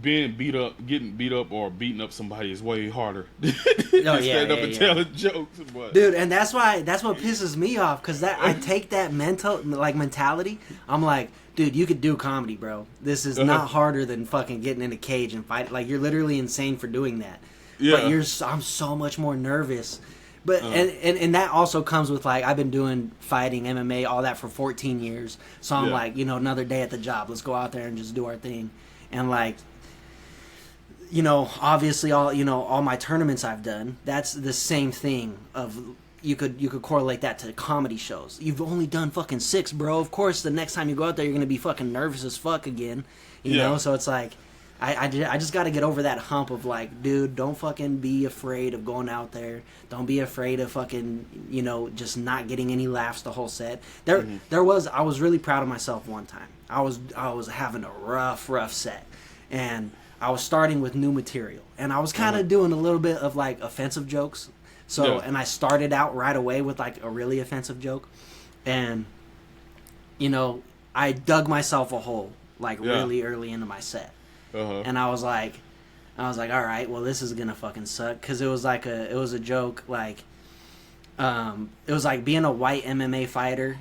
getting beat up or beating up somebody is way harder than stand up and telling jokes. But. Dude, and that's what pisses me off, because I take that mentality. I'm like, dude, you could do comedy, bro. This is not harder than fucking getting in a cage and fighting. You're literally insane for doing that. Yeah. But I'm so much more nervous. But and that also comes with I've been doing fighting, MMA, all that for 14 years. So I'm another day at the job. Let's go out there and just do our thing. And obviously all my tournaments I've done, that's the same thing of you could correlate that to comedy shows. You've only done fucking 6, bro. Of course the next time you go out there you're going to be fucking nervous as fuck again. You know, so it's I just got to get over that hump of dude, don't fucking be afraid of going out there. Don't be afraid of fucking, just not getting any laughs the whole set. I was really proud of myself one time. I was having a rough set, and I was starting with new material, and I was kind of doing a little bit of offensive jokes. So, and I started out right away with a really offensive joke, and I dug myself a hole really early into my set. And I was like, all right, well, this is gonna fucking suck, because it was a joke It was like being a white MMA fighter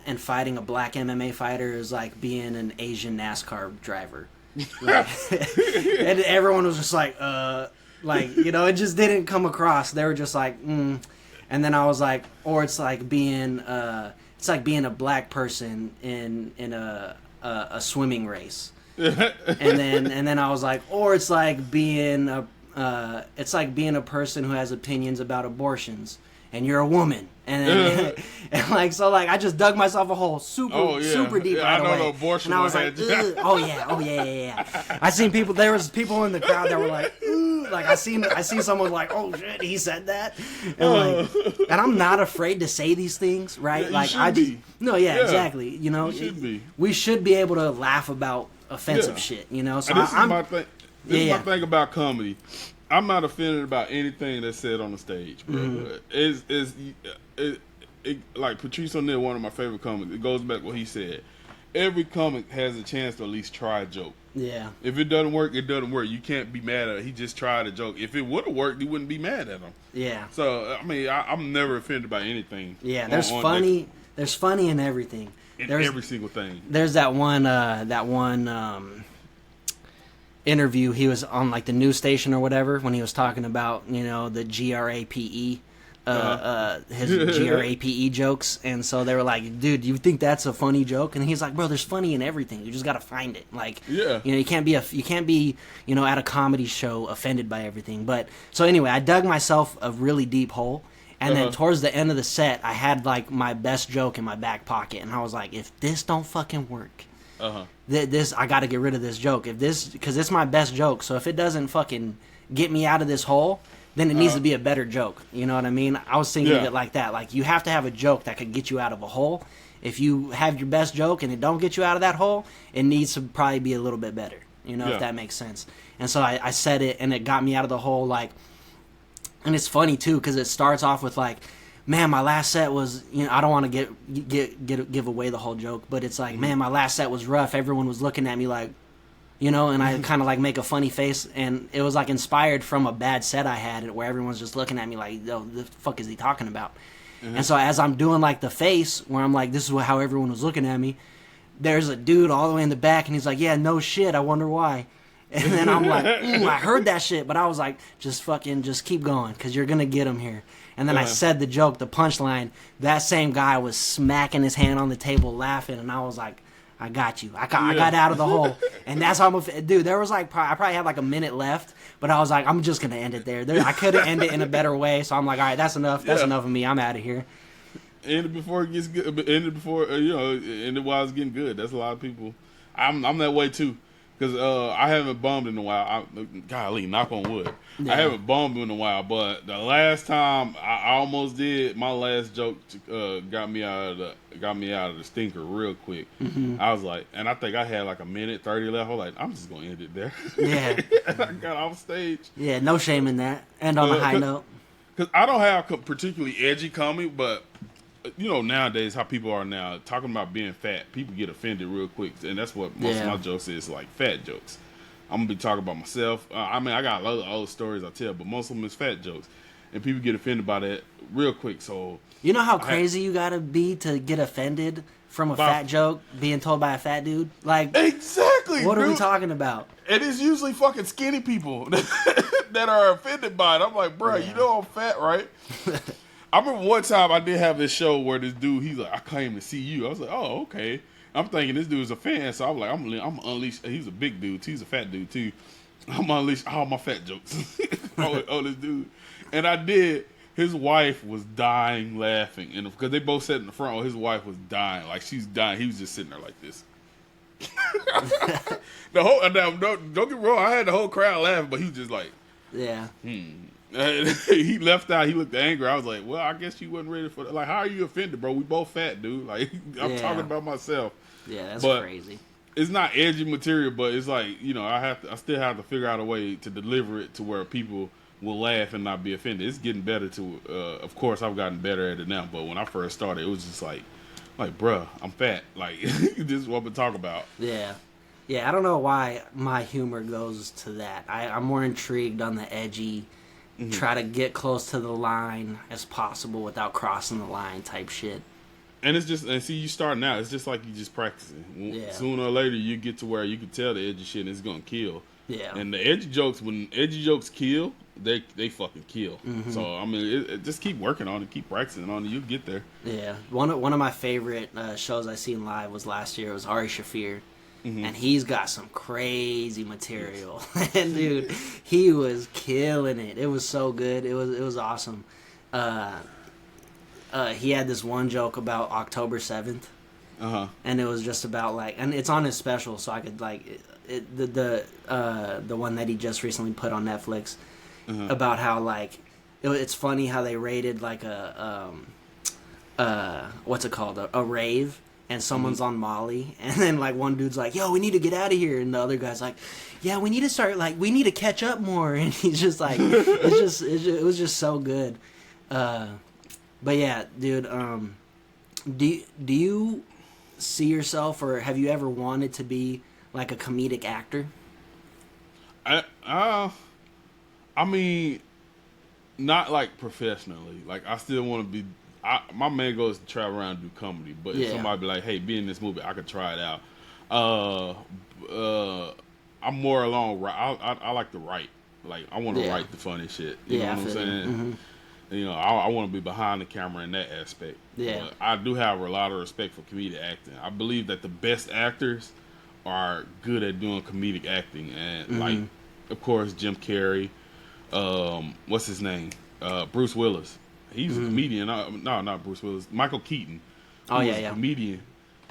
and fighting a black MMA fighter is like being an Asian NASCAR driver. Like, and everyone was just like, it just didn't come across. They were just like, And then I was like, or it's like being a black person in a swimming race. and then I was like, or it's like being a person who has opinions about abortions, and you're a woman, and I just dug myself a hole super deep right away. Abortion, and I was like, oh yeah. I seen people. There was people in the crowd that were like, like I seen someone like, oh shit, he said that, and I'm not afraid to say these things, right? Yeah, like exactly. You know, we should be able to laugh about offensive shit, you know. So this is my thing. This is my thing about comedy. I'm not offended about anything that's said on the stage, bro. Mm-hmm. Like Patrice O'Neal, one of my favorite comics. It goes back to what he said. Every comic has a chance to at least try a joke. Yeah. If it doesn't work, it doesn't work. You can't be mad at it. He just tried a joke. If it would have worked, you wouldn't be mad at him. Yeah. So I mean, I'm never offended by anything. Yeah. There's funny in everything. There's every single thing. There's that one interview. He was on like the news station or whatever when he was talking about, you know, the GRAPE, his GRAPE jokes, and so they were like, dude, you think that's a funny joke? And he's like, bro, there's funny in everything. You just gotta find it. Like, you know, you can't be you know, at a comedy show offended by everything. But so anyway, I dug myself a really deep hole. And then towards the end of the set, I had like my best joke in my back pocket, and I was like, if this don't fucking work, this I got to get rid of this joke. Because it's my best joke. So if it doesn't fucking get me out of this hole, then it needs to be a better joke. You know what I mean? I was thinking of it like that. Like, you have to have a joke that could get you out of a hole. If you have your best joke and it don't get you out of that hole, it needs to probably be a little bit better. You know, if that makes sense. And so I said it, and it got me out of the hole. Like, and it's funny too, because it starts off with like, man, my last set was, you know, I don't want to give away the whole joke, but it's like, man, my last set was rough. Everyone was looking at me like, you know, and I kind of like make a funny face, and it was like inspired from a bad set I had where everyone's just looking at me like, yo, the fuck is he talking about? And so as I'm doing like the face where I'm like, this is how everyone was looking at me, there's a dude all the way in the back, and he's like, yeah, no shit, I wonder why. And then I'm like, I heard that shit, but I was like, just keep going, because you're going to get him here. And then I said the joke, the punchline. That same guy was smacking his hand on the table laughing, and I was like, I got you. I got out of the hole. And that's how dude, there was like, I probably had like a minute left, but I was like, I'm just going to end it there. I could have ended it in a better way, so I'm like, all right, that's enough. That's enough of me. I'm out of here. Ended before it gets good. Ended before, ended while it's getting good. That's a lot of people. I'm that way too. Because I haven't bummed in a while. Golly, knock on wood. Yeah. I haven't bummed in a while, but the last time I almost did, my last joke got me out of the stinker real quick. Mm-hmm. I was like, and I think I had like a minute 30 left. I was like, I'm just gonna end it there. Yeah. And I got off stage. Yeah, no shame in that. End on a high note. Because I don't have particularly edgy comedy, but you know, nowadays how people are now talking about being fat, people get offended real quick, and that's what most of my jokes is, like fat jokes. I'm gonna be talking about myself. I mean, I got a lot of old stories I tell, but most of them is fat jokes, and people get offended by that real quick. So you know how crazy you gotta be to get offended from a fat joke being told by a fat dude? Like, exactly. What are we talking about? And it's usually fucking skinny people that are offended by it. I'm like, bro, you know I'm fat, right? I remember one time I did have this show where this dude, he's like, I came to see you. I was like, oh, okay. I'm thinking this dude's a fan, so I'm like, I'm unleash. He's a big dude. He's a fat dude too. I'm gonna unleash all my fat jokes on this dude. And I did. His wife was dying laughing, and because they both sat in the front, his wife was dying, like she's dying. He was just sitting there like this. The whole don't get me wrong, I had the whole crowd laughing, but he was just like, he left out. He looked angry. I was like, well, I guess you wasn't ready for that. Like, how are you offended, bro? We both fat, dude. Like, I'm talking about myself. Yeah, that's crazy. It's not edgy material, but it's like, you know, I still have to figure out a way to deliver it to where people will laugh and not be offended. It's getting better of course, I've gotten better at it now, but when I first started, it was just like, bruh, I'm fat. Like, this is what we talk about. Yeah. Yeah, I don't know why my humor goes to that. I'm more intrigued on the edgy try to get close to the line as possible without crossing the line type shit. And it's just, and see, you starting out, it's just like you just practicing. Yeah. Sooner or later, you get to where you can tell the edgy shit and it's gonna kill. Yeah. And the edgy jokes, when edgy jokes kill, they fucking kill. So I mean, just keep working on it, keep practicing on it, you get there. Yeah. One of my favorite shows I seen live was last year. It was Ari Shaffir. And he's got some crazy material. And dude, he was killing it. It was so good. It was awesome. He had this one joke about October 7th. And it was just about like, and it's on his special, so I could like the one that he just recently put on Netflix about how like it's funny how they rated like a what's it called, a rave, and someone's on Molly, and then like one dude's like, yo, we need to get out of here, and the other guy's like, yeah, we need to start, like, we need to catch up more, and he's just like, it was just so good. But yeah, dude, do you see yourself, or have you ever wanted to be like a comedic actor? I mean, not like professionally. Like, I still want to be. My main goal is to travel around and do comedy. But if somebody be like, "Hey, be in this movie," I could try it out. I'm more along. I like to write. Like, I want to write the funny shit. You know what I'm saying? You know, I want to be behind the camera in that aspect. Yeah. But I do have a lot of respect for comedic acting. I believe that the best actors are good at doing comedic acting, and like, of course, Jim Carrey. What's his name? Bruce Willis. He's a comedian. No, not Bruce Willis. Michael Keaton. He was a comedian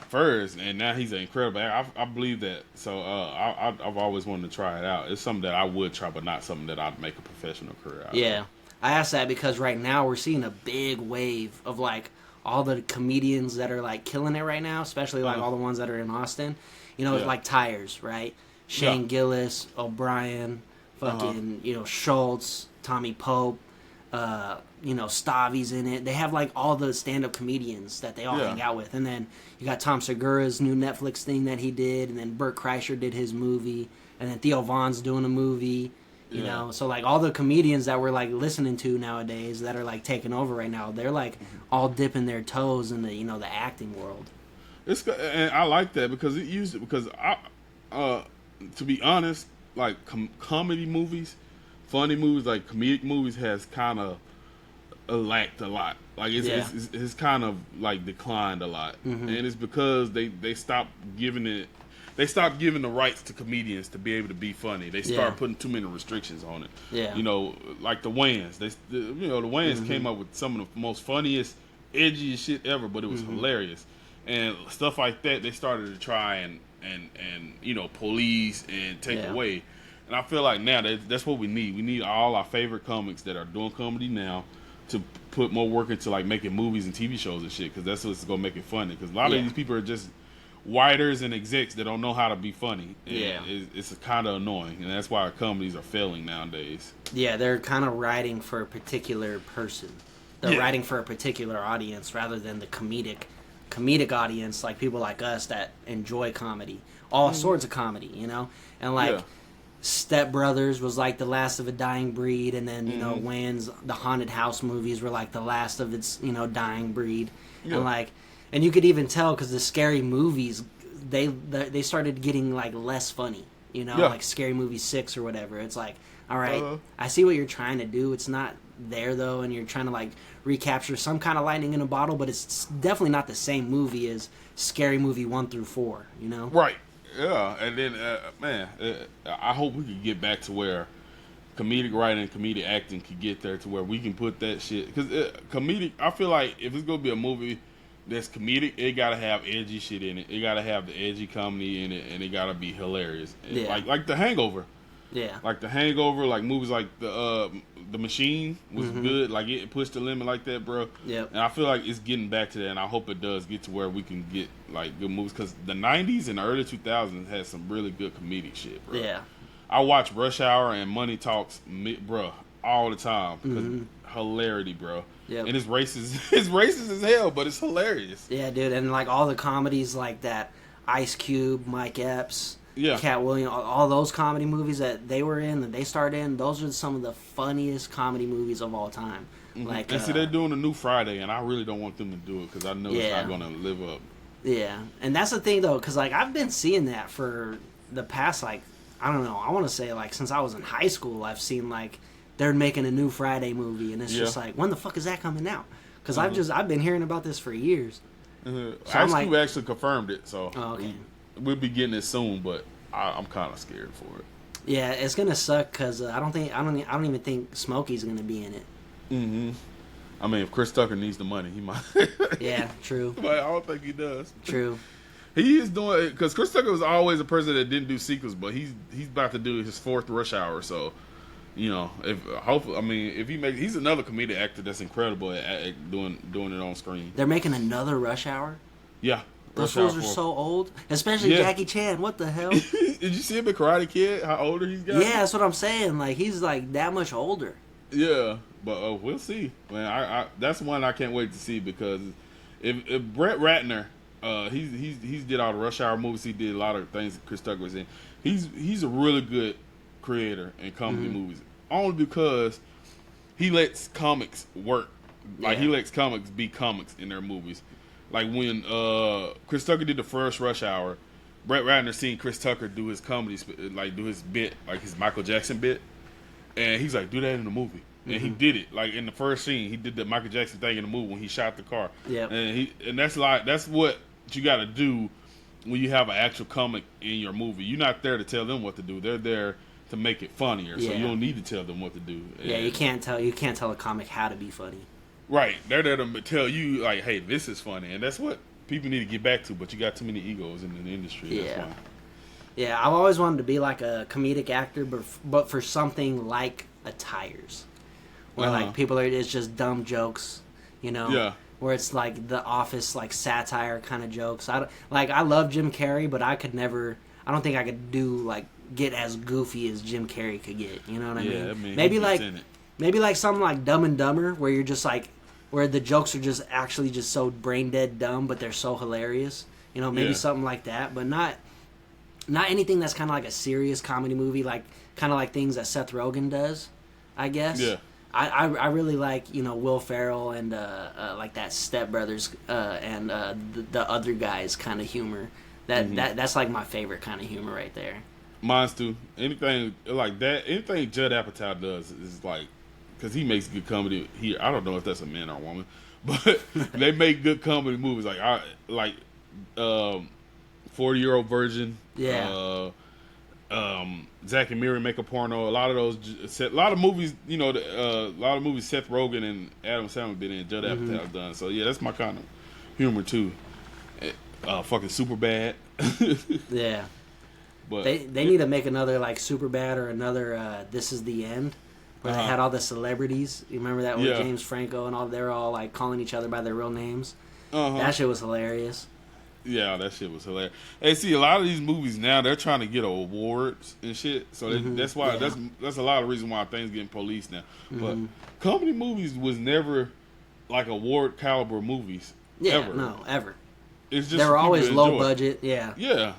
first, and now he's an incredible actor. I believe that. So I've always wanted to try it out. It's something that I would try, but not something that I'd make a professional career out of. Yeah. I asked that because right now we're seeing a big wave of like all the comedians that are like killing it right now, especially like all the ones that are in Austin. You know, like Tires, right? Shane Gillis, O'Brien, fucking, you know, Schultz, Tommy Pope, you know, Stavi's in it. They have like all the stand-up comedians that they all hang out with. And then you got Tom Segura's new Netflix thing that he did, and then Burt Kreischer did his movie, and then Theo Von's doing a movie. You know, so like all the comedians that we're like listening to nowadays that are like taking over right now, they're like all dipping their toes in the, you know, the acting world. And I like that because to be honest, like comedy movies, funny movies, like comedic movies has kind of lacked a lot. Like it's kind of like declined a lot, and it's because they stopped giving it. They stopped giving the rights to comedians to be able to be funny. They started putting too many restrictions on it. Yeah. You know, like the Wayans. The Wayans came up with some of the most funniest, edgiest shit ever, but it was hilarious. And stuff like that, they started to try and you know, police and take away. And I feel like now that's what we need. We need all our favorite comics that are doing comedy now to put more work into like making movies and TV shows and shit, because that's what's gonna make it funny. Because a lot of these people are just writers and execs that don't know how to be funny. And it's kind of annoying, and that's why our comedies are failing nowadays. Yeah, they're kind of writing for a particular person. They're writing for a particular audience rather than the comedic audience, like people like us that enjoy comedy, all sorts of comedy, you know. And like Step Brothers was like the last of a dying breed, and then you know, Wayans, the haunted house movies were like the last of its, you know, dying breed. And like, and you could even tell because the scary movies, they started getting like less funny, you know, like Scary Movie 6 or whatever. It's like, all right, I see what you're trying to do. It's not there though, and you're trying to like recapture some kind of lightning in a bottle, but it's definitely not the same movie as Scary Movie 1 through 4, you know? Right. Yeah, and then I hope we could get back to where comedic writing and comedic acting could get there, to where we can put that shit, because comedic, I feel like if it's gonna be a movie that's comedic, it gotta have edgy shit in it. It gotta have the edgy comedy in it, and it gotta be hilarious. Like The Hangover. Yeah. Like The Hangover, like movies like The Machine was good. Like it pushed the limit like that, bro. Yeah. And I feel like it's getting back to that, and I hope it does get to where we can get like good movies, because the 90s and the early 2000s had some really good comedic shit, bro. Yeah. I watch Rush Hour and Money Talks, bro, all the time, because hilarity, bro. Yeah. And it's racist. It's racist as hell, but it's hilarious. Yeah, dude. And like all the comedies like that, Ice Cube, Mike Epps, Cat Williams, all those comedy movies that they were in, that they starred in, those are some of the funniest comedy movies of all time. Mm-hmm. Like, and see, they're doing a new Friday, and I really don't want them to do it because I know it's not going to live up. Yeah, and that's the thing though, because like I've been seeing that for the past I don't know, I want to say like since I was in high school, I've seen like they're making a new Friday movie, and it's just like, when the fuck is that coming out? Because I've been hearing about this for years. So High school actually confirmed it, so okay. We'll be getting it soon, but I'm kind of scared for it. Yeah, it's gonna suck because I don't even think Smokey's gonna be in it. Mm-hmm. I mean, if Chris Tucker needs the money, he might. Yeah, true. But I don't think he does. True. He is doing it because Chris Tucker was always a person that didn't do sequels, but he's about to do his 4th Rush Hour. So, if he's another comedic actor that's incredible at doing it on screen. They're making another Rush Hour. Yeah. Those fools are so old, especially Jackie Chan. What the hell? Did you see him in Karate Kid? How older he's got? Yeah, that's what I'm saying. Like he's like that much older. Yeah, but we'll see. Man, I that's one I can't wait to see because if Brett Ratner, he's did all the Rush Hour movies. He did a lot of things that Chris Tucker was in. He's a really good creator in comedy movies, only because he lets comics work. Like he lets comics be comics in their movies. Like when Chris Tucker did the first Rush Hour, Brett Ratner seen Chris Tucker do his comedy, like do his bit, like his Michael Jackson bit, and he's like, do that in the movie. And he did it. Like in the first scene, he did the Michael Jackson thing in the movie when he shot the car. Yeah. And that's what you got to do when you have an actual comic in your movie. You're not there to tell them what to do. They're there to make it funnier. So you don't need to tell them what to do. Yeah, you can't tell a comic how to be funny. Right. They're there to tell you, like, hey, this is funny. And that's what people need to get back to, but you got too many egos in the industry. Yeah. That's why. Yeah, I've always wanted to be like a comedic actor, but for something like a Tires. Where, like, it's just dumb jokes, Yeah. Where it's, like, The Office, like, satire kind of jokes. I love Jim Carrey, but I don't think I could get as goofy as Jim Carrey could get. You know what I mean? Yeah, I mean, maybe like something like Dumb and Dumber, where you're just like, where the jokes are just actually just so brain dead dumb, but they're so hilarious. Maybe something like that, but not anything that's kind of like a serious comedy movie, like kind of like things that Seth Rogen does, I guess. Yeah. I really like Will Ferrell and like that Step Brothers and the other guys kind of humor. That's like my favorite kind of humor right there. Mine's too. Anything like that, anything Judd Apatow does is like, because he makes good comedy. I don't know if that's a man or a woman, but they make good comedy movies. Like 40-Year-Old Virgin. Yeah. Zack and Miri Make a Porno. A lot of movies. A lot of movies Seth Rogen and Adam Sandler did and Judd Apatow done. So yeah, that's my kind of humor too. Fucking Superbad. Yeah. But they need to make another like Superbad or another This Is the End, where they had all the celebrities. You remember that with James Franco and all? They're all like calling each other by their real names. That shit was hilarious. Yeah, that shit was hilarious. Hey, see, a lot of these movies now they're trying to get awards and shit. So that's why that's a lot of reason why things getting policed now. But comedy movies was never like award caliber movies. Yeah, ever. No, ever. It's just they were always low budget. Yeah. Yeah.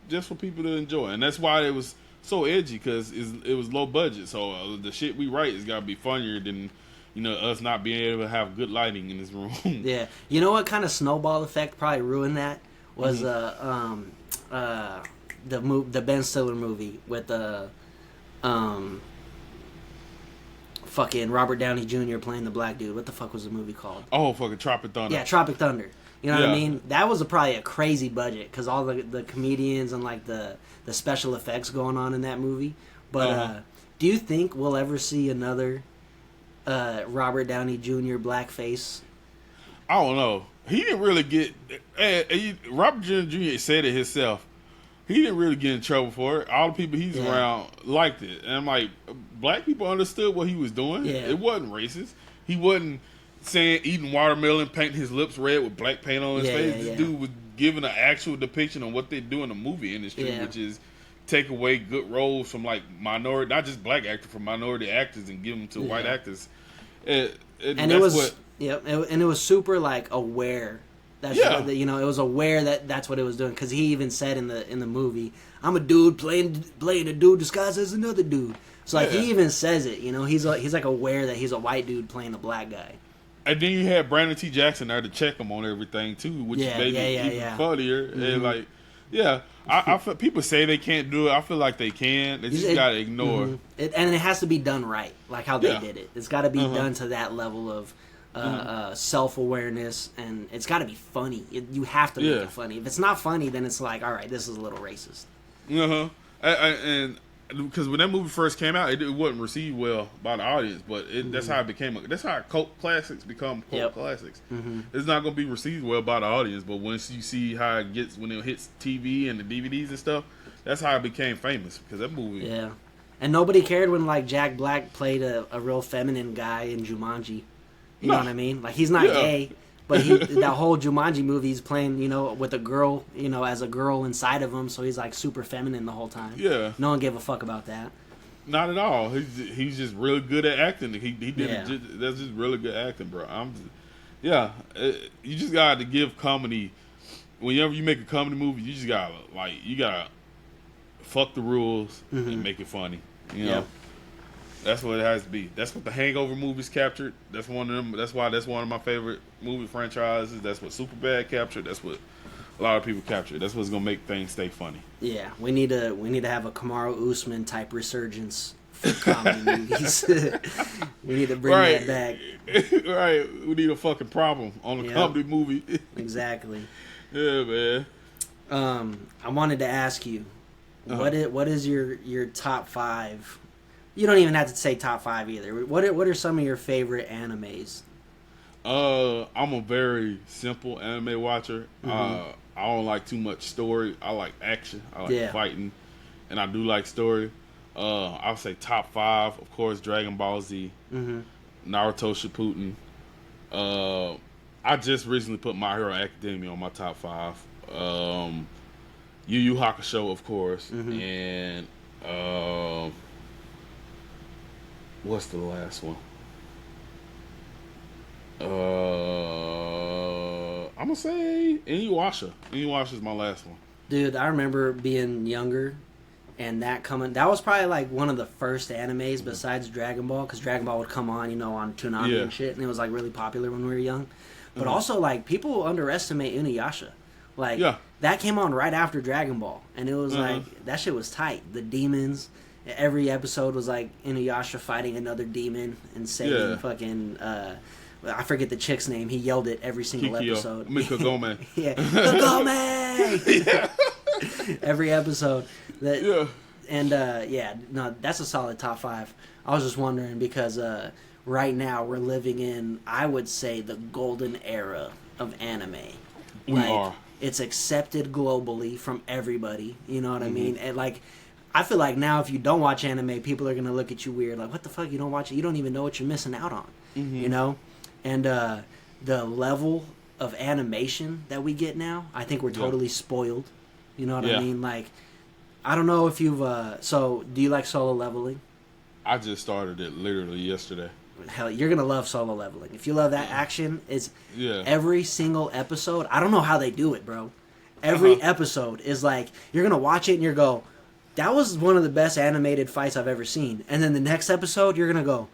Just for people to enjoy, and that's why it was so edgy because it was low budget. So the shit we write has got to be funnier than us not being able to have good lighting in this room. Yeah, you know what kind of snowball effect probably ruined that was the Ben Stiller movie with fucking Robert Downey Jr. playing the black dude. What the fuck was the movie called? Oh, fucking Tropic Thunder. Yeah, Tropic Thunder. You know what I mean? That was probably a crazy budget because all the comedians and like the special effects going on in that movie. But do you think we'll ever see another Robert Downey Jr. blackface? I don't know. He didn't really get. Robert Downey Jr. said it himself. He didn't really get in trouble for it. All the people he's around liked it, and I'm like, black people understood what he was doing. Yeah. It wasn't racist. He wasn't saying eating watermelon, painting his lips red with black paint on his face. This dude was giving an actual depiction of what they do in the movie industry, which is take away good roles from like minority, not just black actors, from minority actors and give them to white actors. And it was super like aware That's Yeah. it was aware that that's what it was doing, because he even said in the movie, "I'm a dude playing a dude disguised as another dude." So like Yeah. he even says it. He's like aware that he's a white dude playing a black guy. And then you had Brandon T. Jackson there to check him on everything too, which made it even funnier. Mm-hmm. And like, I feel people say they can't do it. I feel like they can. They just gotta ignore. Mm-hmm. And it has to be done right, like how they did it. It's got to be done to that level of self-awareness, and it's got to be funny. You have to make it funny. If it's not funny, then it's like, all right, this is a little racist. And because when that movie first came out, it wasn't received well by the audience, but that's how it became. That's how cult classics become cult classics. Mm-hmm. It's not going to be received well by the audience, but once you see how it gets when it hits TV and the DVDs and stuff, that's how it became famous, because that movie. Yeah, and nobody cared when like Jack Black played a real feminine guy in Jumanji. You know what I mean? Like, he's not gay, but that whole Jumanji movie, he's playing, with a girl, as a girl inside of him, so he's like super feminine the whole time. Yeah. No one gave a fuck about that. Not at all. He's just really good at acting. He did that's just really good acting, bro. You just gotta give comedy. Whenever you make a comedy movie, you just gotta fuck the rules and make it funny. You know. That's what it has to be. That's what the Hangover movies captured. That's one of them. That's why that's one of my favorite movie franchises. That's what Superbad captured. That's what a lot of people captured. That's what's gonna make things stay funny. Yeah, we need to have a Kamaru Usman type resurgence for comedy movies. We need to bring that back. Right. We need a fucking problem on a comedy movie. Exactly. Yeah, man. I wanted to ask you, what is your top 5? You don't even have to say top 5 either. What are some of your favorite animes? I'm a very simple anime watcher. I don't like too much story. I like action. I like fighting, and I do like story. I'll say top 5, of course, Dragon Ball Z, Naruto Shippuden. I just recently put My Hero Academia on my top 5. Yu Yu Hakusho, of course, and what's the last one? I'm gonna say Inuyasha. Inuyasha is my last one. Dude, I remember being younger, and that was probably like one of the first animes besides Dragon Ball, because Dragon Ball would come on, on Toonami and shit, and it was like really popular when we were young. But also, like, people underestimate Inuyasha. Like, that came on right after Dragon Ball, and it was like, that shit was tight. The demons. Every episode was like Inuyasha fighting another demon and saving fucking I forget the chick's name. He yelled it every single episode. Kagome. Kagome. Every episode. And that's a solid top 5. I was just wondering because right now we're living in, I would say, the golden era of anime. We are. It's accepted globally from everybody. You know what I mean? And like, I feel like now if you don't watch anime, people are going to look at you weird. Like, what the fuck? You don't watch it? You don't even know what you're missing out on. You know? And the level of animation that we get now, I think we're totally spoiled. You know what I mean? Like, I don't know if you've... so, do you like Solo Leveling? I just started it literally yesterday. Hell, you're going to love Solo Leveling. If you love that action, it's every single episode. I don't know how they do it, bro. Every episode is like, you're going to watch it and you're go, that was one of the best animated fights I've ever seen. And then the next episode, you're going to go,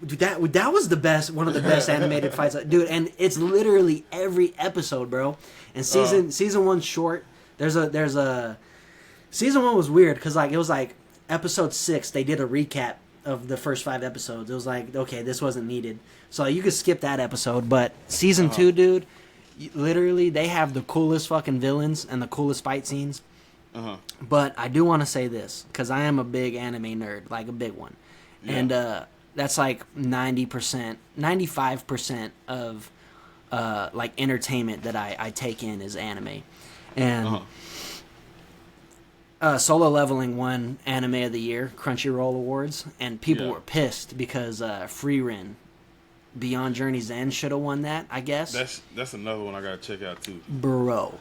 dude, that was one of the best animated fights. Dude, and it's literally every episode, bro. And season one's short. There's a season 1 was weird because like it was like episode 6, they did a recap of the first 5 episodes. It was like, okay, this wasn't needed. So you could skip that episode. But season 2, dude, literally they have the coolest fucking villains and the coolest fight scenes. But I do want to say this, because I am a big anime nerd, like a big one. And that's like 90%, 95% of like entertainment that I take in is anime. And Solo Leveling won Anime of the Year, Crunchyroll Awards, and people were pissed because Frieren, Beyond Journey's End should have won that, I guess. That's another one I gotta check out too. Bro.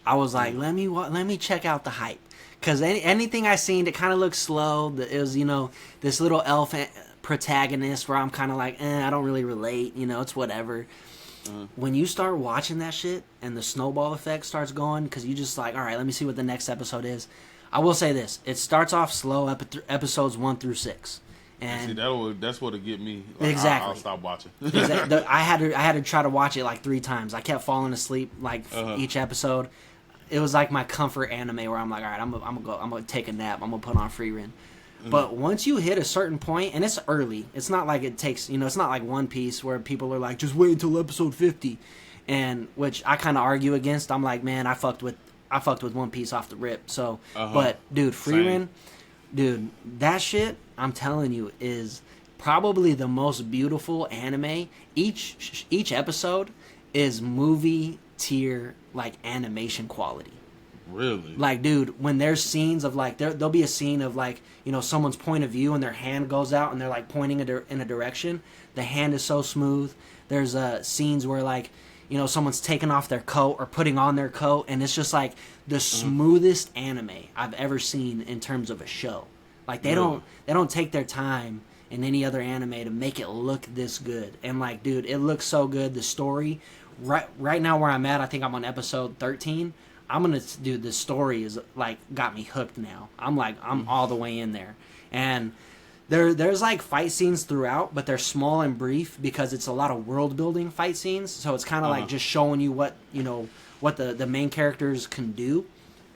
I was like, let me check out the hype, because anything I seen that kind of looked slow. It was this little elf protagonist where I'm kind of like, I don't really relate. It's whatever. When you start watching that shit and the snowball effect starts going, because you just like, all right, let me see what the next episode is. I will say this: it starts off slow, episodes 1 through 6, and see, that's what'll get me. Like, exactly, I'll stop watching. Exactly. I had to try to watch it like 3 times. I kept falling asleep like each episode. It was like my comfort anime where I'm like, all right, I'm gonna take a nap. I'm gonna put on Free Run. But once you hit a certain point, and it's early, it's not like it takes, it's not like One Piece where people are like, just wait until episode 50, and which I kind of argue against. I'm like, man, I fucked with One Piece off the rip. So, but dude, Free Run, dude, that shit, I'm telling you, is probably the most beautiful anime. Each episode is movie tier like animation quality. Really? Like, dude, when there's scenes of like there'll be a scene of like, someone's point of view and their hand goes out and they're like pointing in a direction. The hand is so smooth. There's scenes where like, someone's taking off their coat or putting on their coat, and it's just like the smoothest anime I've ever seen in terms of a show. Like they don't take their time in any other anime to make it look this good. And like, dude, it looks so good. The story, right now where I'm at, I think I'm on episode 13. Dude, the story is like got me hooked now. I'm all the way in there, and there's like fight scenes throughout, but they're small and brief because it's a lot of world building fight scenes. So it's kind of like just showing you what the main characters can do,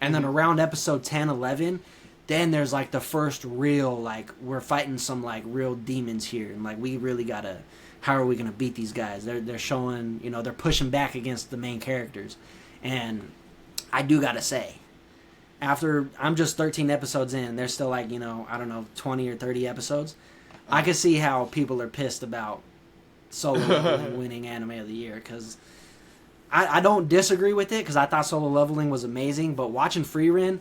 and then around episode 10, 11, then there's like the first real like we're fighting some like real demons here, and like we really gotta. How are we gonna beat these guys? They're showing they're pushing back against the main characters, and I do gotta say, after I'm just 13 episodes in, there's still like, I don't know, 20 or 30 episodes. I can see how people are pissed about Solo Leveling winning Anime of the Year, because I don't disagree with it, because I thought Solo Leveling was amazing, but watching Free Run,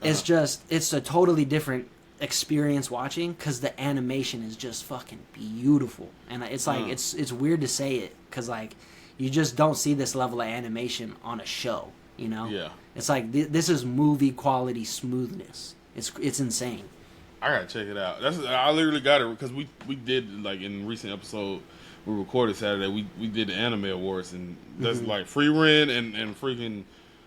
it's a totally different experience watching, because the animation is just fucking beautiful. And it's like, it's weird to say it, because like, you just don't see this level of animation on a show. Yeah. It's like this is movie quality smoothness. It's insane. I gotta check it out. I literally got it because we did like in recent episode we recorded Saturday. We did the anime awards, and that's like Free Run and freaking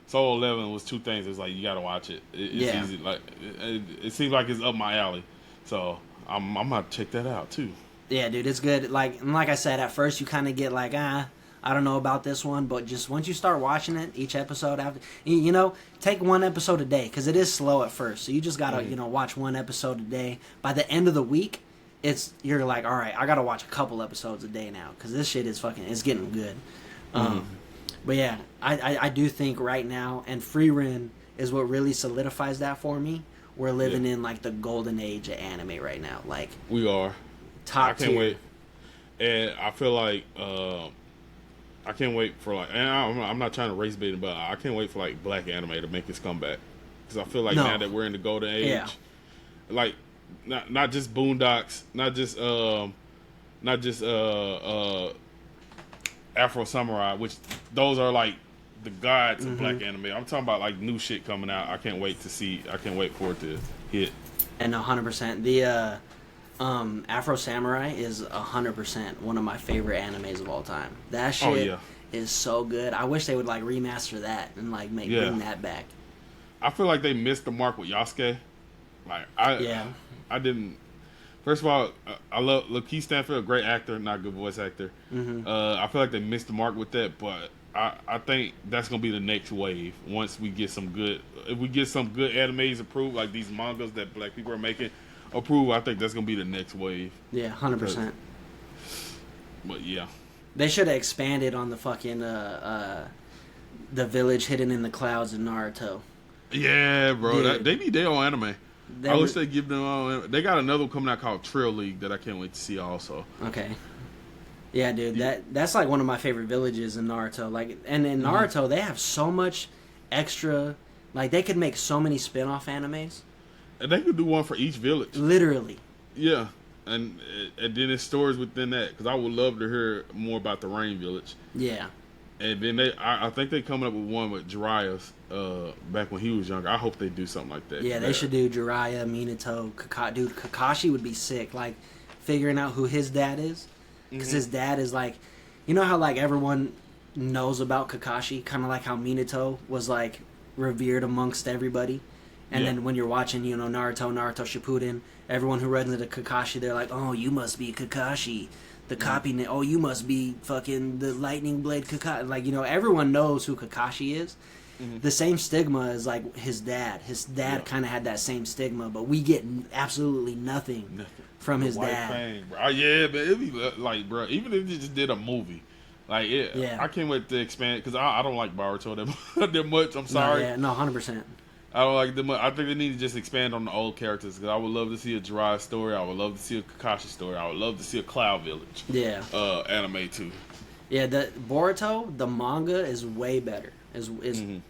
Solo Leveling was 2 things. It's like you gotta watch it. It's easy. Like it seems like it's up my alley. So I'm gonna check that out too. Yeah, dude, it's good. Like I said, at first you kind of get like I don't know about this one, but just once you start watching it, each episode after, take 1 episode a day, because it is slow at first. So you just gotta, watch 1 episode a day. By the end of the week, you're like, all right, I gotta watch a couple episodes a day now, because this shit is it's getting good. But yeah, I do think right now, and Free Run is what really solidifies that for me. We're living in like the golden age of anime right now. Like we are. Top tier. I can't wait, and I feel like. I can't wait for like, and I'm not trying to race bait, but I can't wait for like black anime to make its comeback, because I feel like now that we're in the golden age, like not just Boondocks, not just Afro Samurai, which those are like the gods of black anime. I'm talking about like new shit coming out. I can't wait for it to hit. And 100%, the Afro Samurai is 100% one of my favorite animes of all time. That shit is so good. I wish they would like remaster that and like bring that back. I feel like they missed the mark with Yasuke. Like I didn't. First of all, I love Lakeith Stanfield, a great actor, not a good voice actor. I feel like they missed the mark with that, but I think that's gonna be the next wave. Once we get some good, if we get some good animes approved, like these mangas that black people are making. Approve. I think that's gonna be the next wave. Yeah, 100%. But yeah, they should have expanded on the fucking the village hidden in the clouds in Naruto. Yeah, bro, they need their own anime. I wish they give them all. They got another one coming out called Trail League that I can't wait to see. Also, okay. Yeah, dude, that's like one of my favorite villages in Naruto. Like, and in Naruto, they have so much extra. Like, they could make so many spin-off animes. And they could do one for each village. Literally. Yeah. And then it's stories within that, because I would love to hear more about the Rain Village. Yeah. And then I think they're coming up with one with Jiraiya's back when he was younger. I hope they do something like that. Yeah, they should do Jiraiya, Minato, Dude, Kakashi would be sick. Like, figuring out who his dad is. Because his dad is like, You know how like everyone knows about Kakashi, kind of like how Minato was like revered amongst everybody. And then when you're watching, you know, Naruto Shippuden, everyone who runs into Kakashi, they're like, "Oh, you must be Kakashi, the copy. Oh, you must be fucking the Lightning Blade Kakashi." Like, you know, everyone knows who Kakashi is. The same stigma as like his dad. His dad kind of had that same stigma, but we get absolutely nothing from his dad. Fang, bro. Oh, yeah, but it'd be like, bro, even if they just did a movie, like, I can't wait to expand because I don't like Boruto that much. I'm sorry. No, 100%. I don't like them. I think they need to just expand on the old characters because I would love to see a Jiraiya story. I would love to see a Kakashi story. I would love to see a Cloud Village. Anime too. Yeah, the Boruto, the manga is way better. Is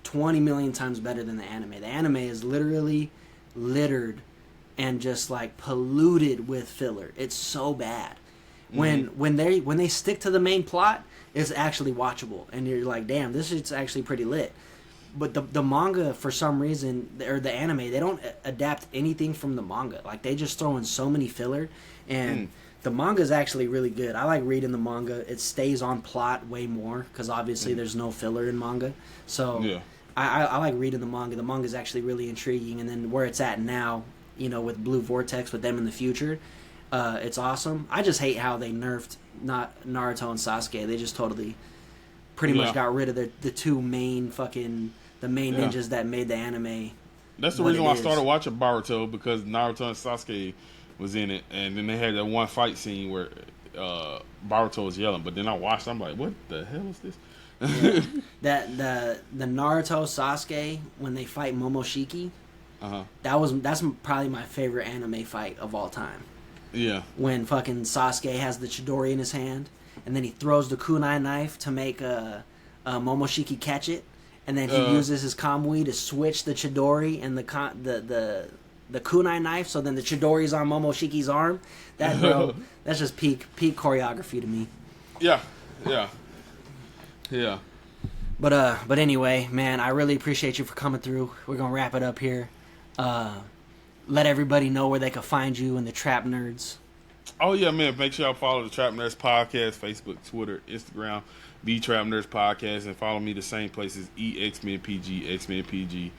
20 million times better than the anime. The anime is literally littered and just like polluted with filler. It's so bad. When they stick to the main plot, it's actually watchable, and you're like, damn, this is actually pretty lit. But the manga, for some reason, or the anime, they don't adapt anything from the manga. Like, they just throw in so many filler. And the manga is actually really good. I like reading the manga. It stays on plot way more, because obviously there's no filler in manga. So I like reading the manga. The manga is actually really intriguing. And then where it's at now, you know, with Blue Vortex, with them in the future, it's awesome. I just hate how they nerfed Naruto and Sasuke. They just totally pretty much got rid of the two main fucking... the main ninjas that made the anime. That's the reason why I started watching Boruto, because Naruto and Sasuke was in it, and then they had that one fight scene where Boruto was yelling. But then I watched, I'm like, what the hell is this? The Naruto Sasuke when they fight Momoshiki, that's probably my favorite anime fight of all time. Yeah. When fucking Sasuke has the Chidori in his hand, and then he throws the kunai knife to make Momoshiki catch it. And then he uses his Kamui to switch the Chidori and the kunai knife, so then the Chidori's on Momoshiki's arm. That, bro, that's just peak choreography to me. Yeah. But anyway, man, I really appreciate you for coming through. We're gonna wrap it up here. Let everybody know where they can find you and the Trap Nerds. Oh yeah, man! Make sure y'all follow the Trap Nerds podcast, Facebook, Twitter, Instagram, the Trap Nerds podcast, and follow me the same places: EXmenPG, XmenPG.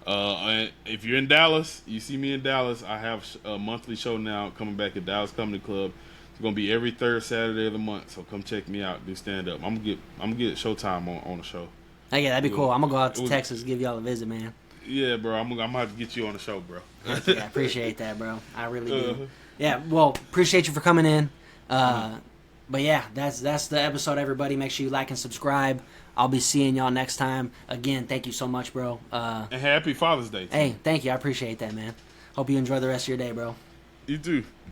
And if you're in Dallas, you see me in Dallas. I have a monthly show now coming back at Dallas Comedy Club. It's gonna be every third Saturday of the month, so come check me out. Do stand up. I'm gonna get Showtime on the show. Hey, yeah, that'd be cool. I'm gonna go out to Texas, give y'all a visit, man. Yeah, bro. I'm gonna have to get you on the show, bro. Yeah, I appreciate that, bro. I really do. Yeah, well, appreciate you for coming in. But yeah, that's the episode, everybody. Make sure you like and subscribe. I'll be seeing y'all next time. Again, thank you so much, bro. And happy Father's Day. Hey, thank you. I appreciate that, man. Hope you enjoy the rest of your day, bro. You too.